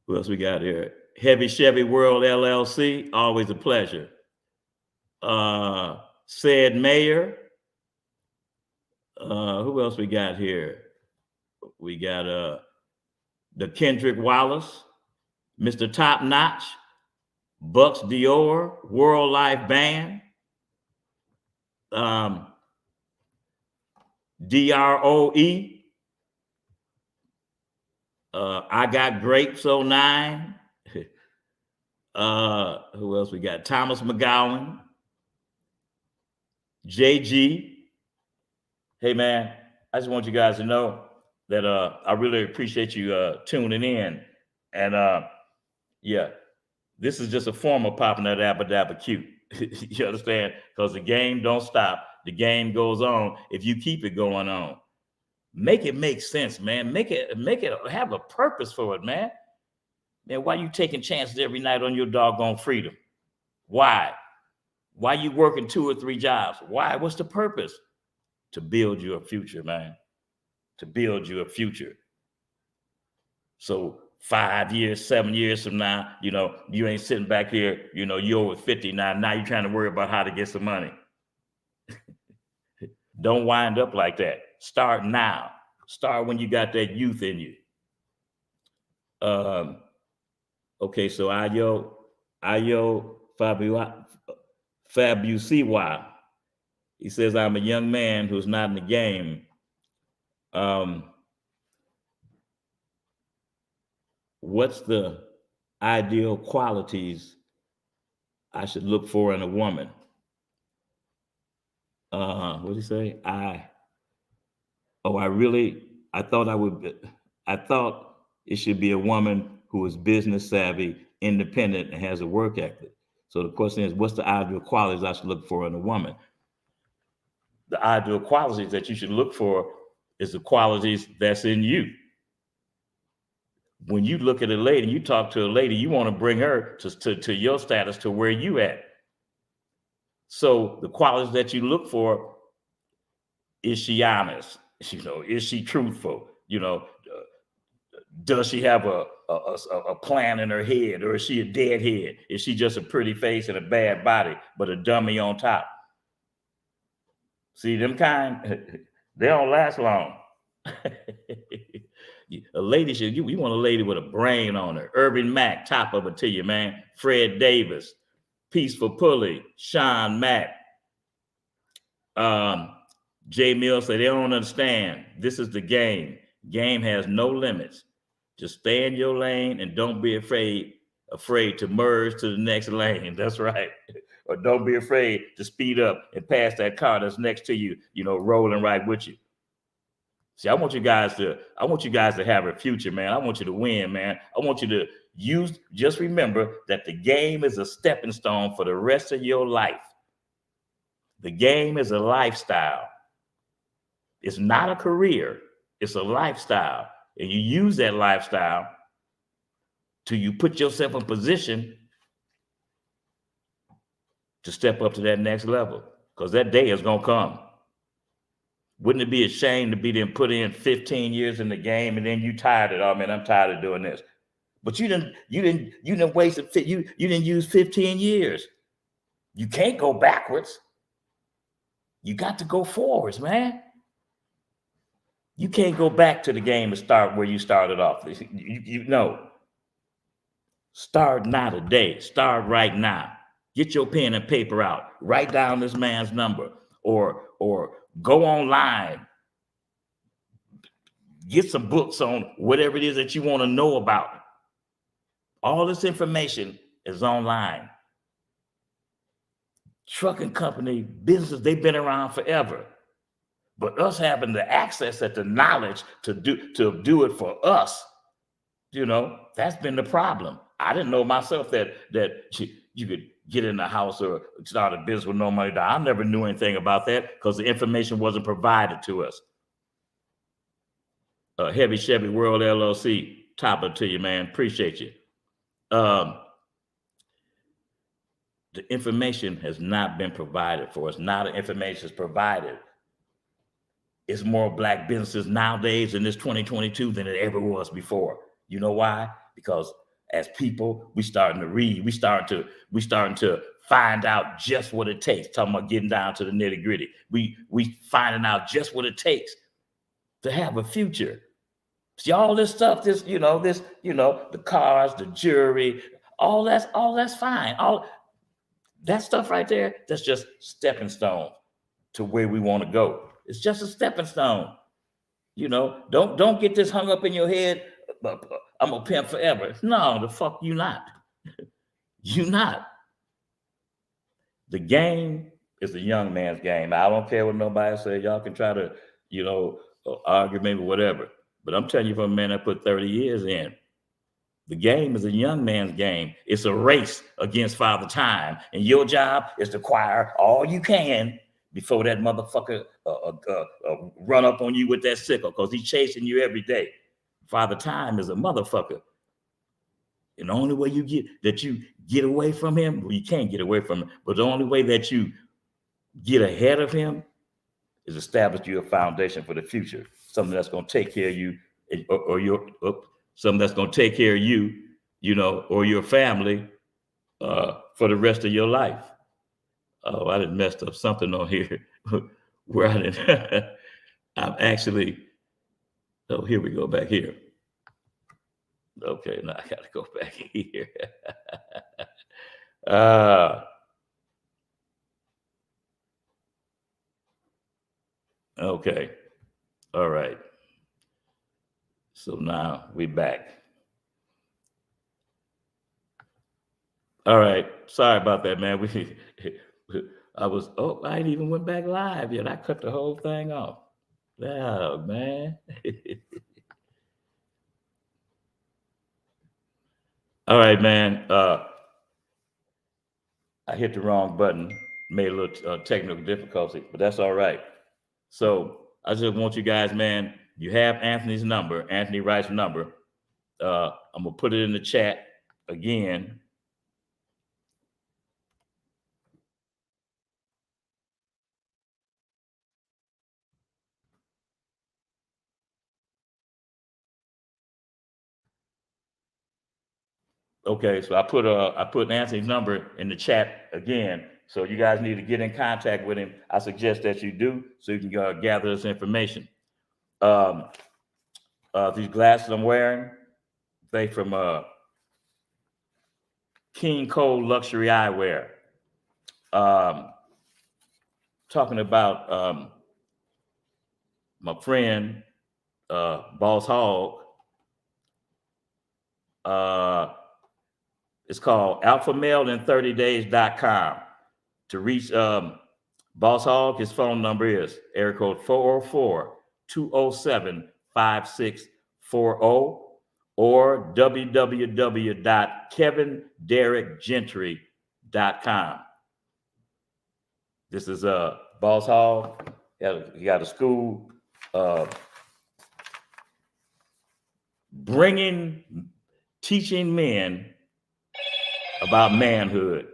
Who else we got here? Heavy Chevy World LLC, always a pleasure. Said Mayor. Who else we got here? We got the Kendrick Wallace, Mr. Top Notch, Bucks Dior, World Life Band, DROE, I Got Grapes 09. Who else we got? Thomas McGowan, JG. Hey man, I just want you guys to know that I really appreciate you tuning in. And yeah, this is just a form of popping that Abba Q. You understand? Because the game don't stop. The game goes on if you keep it going on. Make it make sense, man. Make it have a purpose for it, man. Man, why you taking chances every night on your doggone freedom? Why? Why you working 2 or 3 jobs? Why? What's the purpose? To build you a future, man. To build you a future. So 5 years, 7 years from now, you know, you ain't sitting back here, you know, you're over 50 now. Now you're trying to worry about how to get some money. Don't wind up like that. Start now. Start when you got that youth in you. Okay, so Ayo Ayo Fabusiwa. He says, I'm a young man who's not in the game. What's the ideal qualities I should look for in a woman? What did he say? I thought it should be a woman who is business savvy, independent, and has a work ethic. So the question is, what's the ideal qualities I should look for in a woman? The ideal qualities that you should look for is the qualities that's in you. When you look at a lady, you talk to a lady, you want to bring her to your status, to where you at. So the qualities that you look for, is she honest? Is she truthful? Does she have a plan in her head, or is she a deadhead? Is she just a pretty face and a bad body, but a dummy on top? See, them kind, they don't last long. A lady you want a lady with a brain on her. Urban Mac, top of it to you, man. Fred Davis, Peaceful Pulley, Sean Mack. Jay Mills said they don't understand. This is the game. Game has no limits. Just stay in your lane and don't be afraid to merge to the next lane. That's right. Or don't be afraid to speed up and pass that car that's next to you, rolling right with you. See, I want you guys to have a future, man. I want you to win, man. I want you to just remember that the game is a stepping stone for the rest of your life. The game is a lifestyle. It's not a career. It's a lifestyle. And you use that lifestyle till you put yourself in position to step up to that next level, because that day is going to come. Wouldn't it be a shame to be then put in 15 years in the game and then you tired of it? Oh man, I'm tired of doing this. But you didn't waste it. You didn't use 15 years. You can't go backwards. You got to go forwards, man. You can't go back to the game and start where you started off. Start now today. Start right now. Get your pen and paper out. Write down this man's number, or go online. Get some books on whatever it is that you want to know about. All this information is online. Trucking company, business, they've been around forever. But us having the access and the knowledge to do it for us, that's been the problem. I didn't know myself that you could get in the house or start a business with no money down. I never knew anything about that because the information wasn't provided to us. Heavy Chevy World LLC, top it to you, man. Appreciate you. The information has not been provided for us. Now the information is provided. It's more Black businesses nowadays in this 2022 than it ever was before. You know why? Because as people, we starting to read. We starting to find out just what it takes. Talking about getting down to the nitty gritty. We finding out just what it takes to have a future. See, all this stuff, the cars, the jewelry, all that's fine. All that stuff right there, that's just stepping stone to where we want to go. It's just a stepping stone. Don't get this hung up in your head. I'm a pimp forever. No, the fuck you not. You not. The game is a young man's game. I don't care what nobody says. Y'all can try to, argue maybe whatever. But I'm telling you, from a man that put 30 years in, the game is a young man's game. It's a race against Father Time. And your job is to acquire all you can before that motherfucker run up on you with that sickle, because he's chasing you every day. Father Time is a motherfucker. And the only way you get away from him, well, you can't get away from him, but the only way that you get ahead of him is establish you a foundation for the future. Something that's going to take care of you, something that's going to take care of you, or your family for the rest of your life. Oh, I done messed up something on here where I didn't. I'm actually. Oh, here we go back here. Okay, now I got to go back here. Okay. All right. So now we back. All right. Sorry about that, man. I ain't even went back live yet. I cut the whole thing off. Oh, man. All right, man. I hit the wrong button, made a little technical difficulty, but that's all right. So I just want you guys, man, you have Anthony's number, Anthony Wright's number. I'm gonna put it in the chat again. Okay, so I put Anthony's number in the chat again. So you guys need to get in contact with him. I suggest that you do so you can gather this information. These glasses I'm wearing, they from King Cole Luxury Eyewear. Talking about my friend Boss Hogg. It's called alphamale-in30days.com. To reach Boss Hogg, his phone number is area code 404-207-5640 or www.kevinderekgentry.com. This is Boss Hogg. He got a school teaching men about manhood.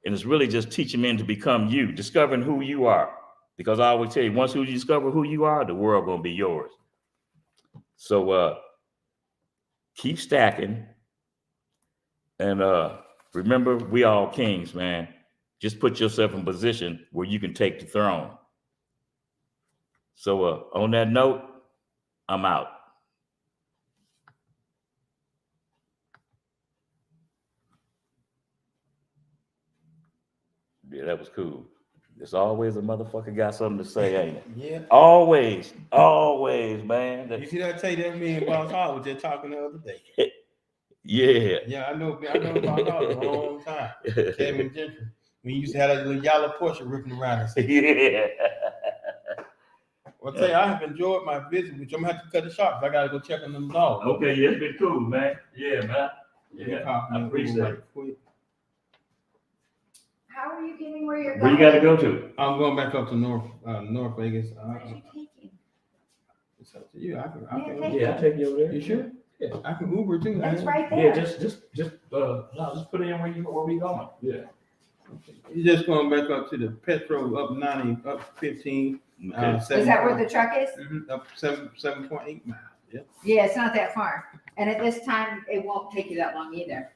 And it's really just teaching men to become you, discovering who you are. Because I always tell you, once you discover who you are, the world gonna be yours. So keep stacking. And remember, we all kings, man. Just put yourself in position where you can take the throne. So on that note, I'm out. Yeah, that was cool. There's always a motherfucker got something to say, ain't it? Yeah. Always, man. You see that tape that me and Boss Hogg was just talking the other day? Yeah. Yeah, I know Boss Hogg a long time. Kevin Gentry. We used to have that little yellow Porsche ripping around us. Yeah. Well, I tell you, I have enjoyed my visit, which I'm gonna have to cut it short. I gotta go check on them dogs. Okay, yeah, it's been cool, man. Yeah, man. Yeah, I appreciate it. How are you getting where you're Where going? you got to go to? I'm going back up to North Vegas. Where's you taking? It's up to you. I can Yeah, I'll take you over there. You sure? Yeah, I can Uber too. That's man. right there. Yeah, just put it in where we going. Yeah. You're just going back up to the Petro, up 90, up 15. Okay. Is that where the truck is? Up 7.8 miles. Yeah. Yeah, it's not that far. And at this time, it won't take you that long either.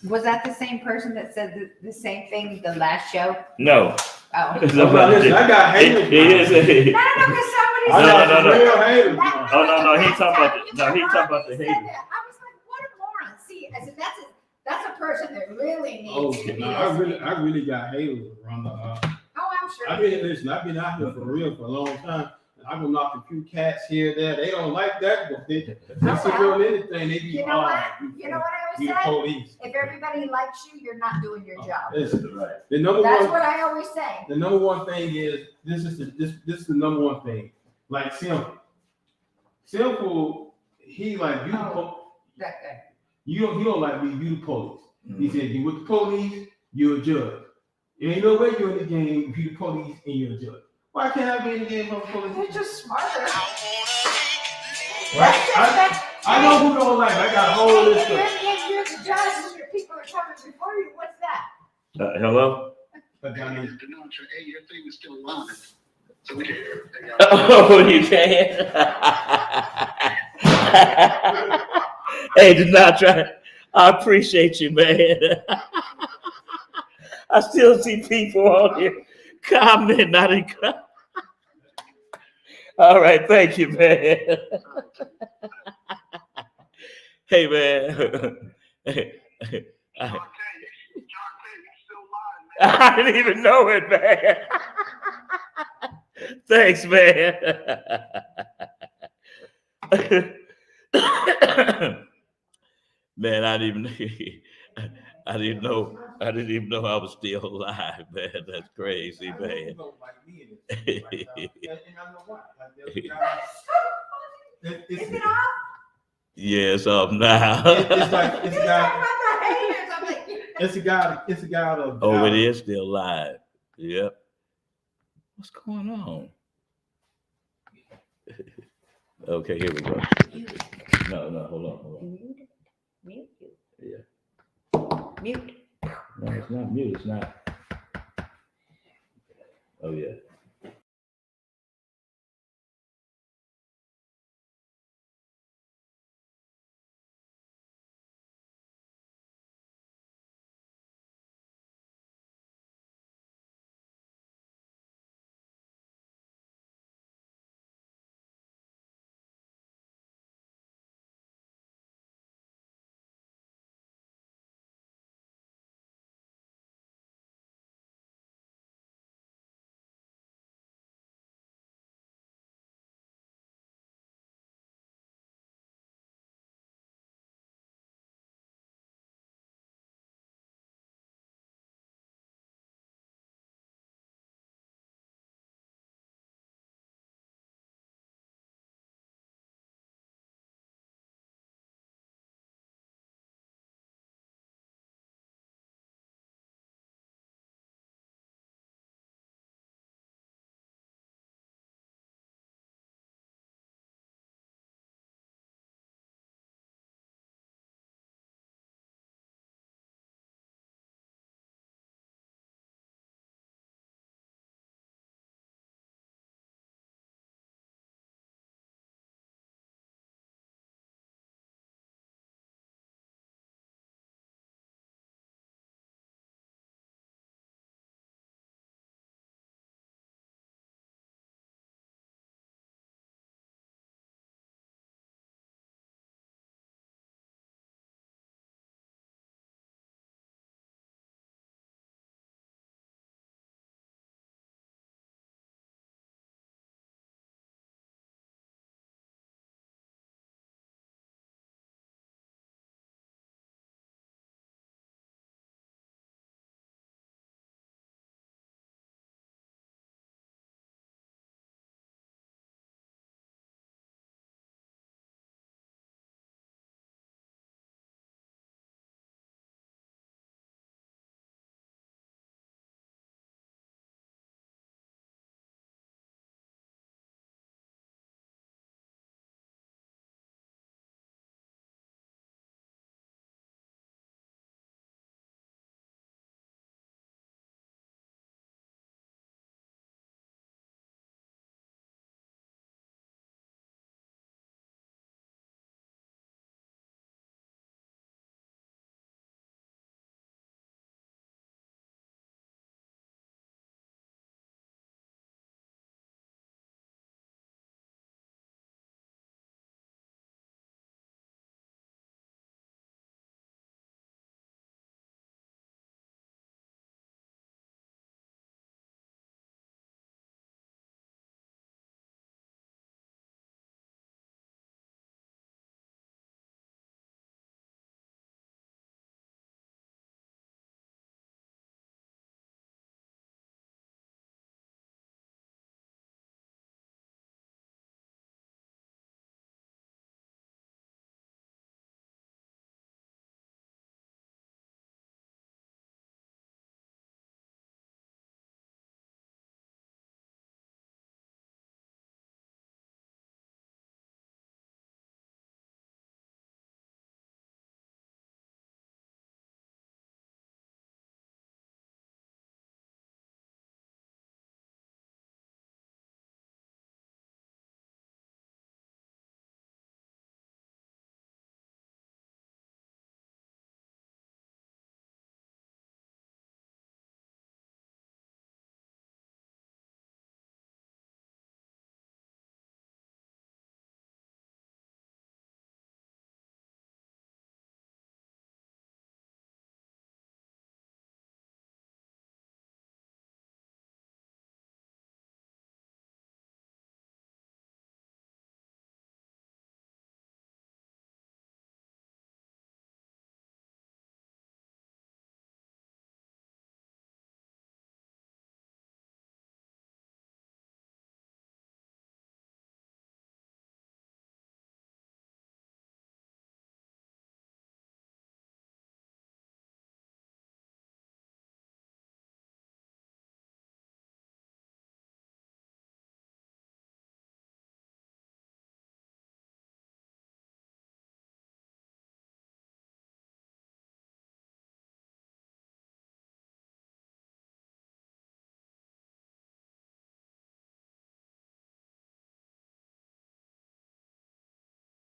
Was that the same person that said the same thing the last show? No. Oh. Listen, I got haters. He is. No, because somebody No, said no. Real haters. Oh, no, he talking about the haters. I was like, what a moron. See, I said, that's a person that really needs to be. No, I really got haters around the. Oh, I'm sure. I've been out here for real for a long time. I'm gonna knock a few cats here, there. They don't like that, but they see doing anything. They be You know what I always say? Police. If everybody likes you, you're not doing your job. Listen, Right. the number That's one. what I always say. The number one thing is this is the number one thing. Like Simple, he like beautiful. That guy. You don't like me, you the police. He said you with the police, you're a judge. There ain't no way you're in the game if you the police and you're a judge. Why can't I be in the game for the police? They're just smarter. Right? I know who don't like. I got a whole list of. You're the judge and your people are coming before you. What's that? Hello? But down there. Hey, your thing is still on. So we can hear everything. Oh, you can. Hey, do not try. I appreciate you, man. I still see people on here commenting, not in. All right, thank you, man. Hey, man. I didn't even know it, man. Thanks, man. Man, I didn't even know I was still alive, man. That's crazy, man. Yeah, it's up now. It's a guy. Oh, it is still live. Yep. What's going on? Okay, here we go. No, hold on. Mute you. Yeah. Mute. No, it's not mute. It's not. Oh, yeah.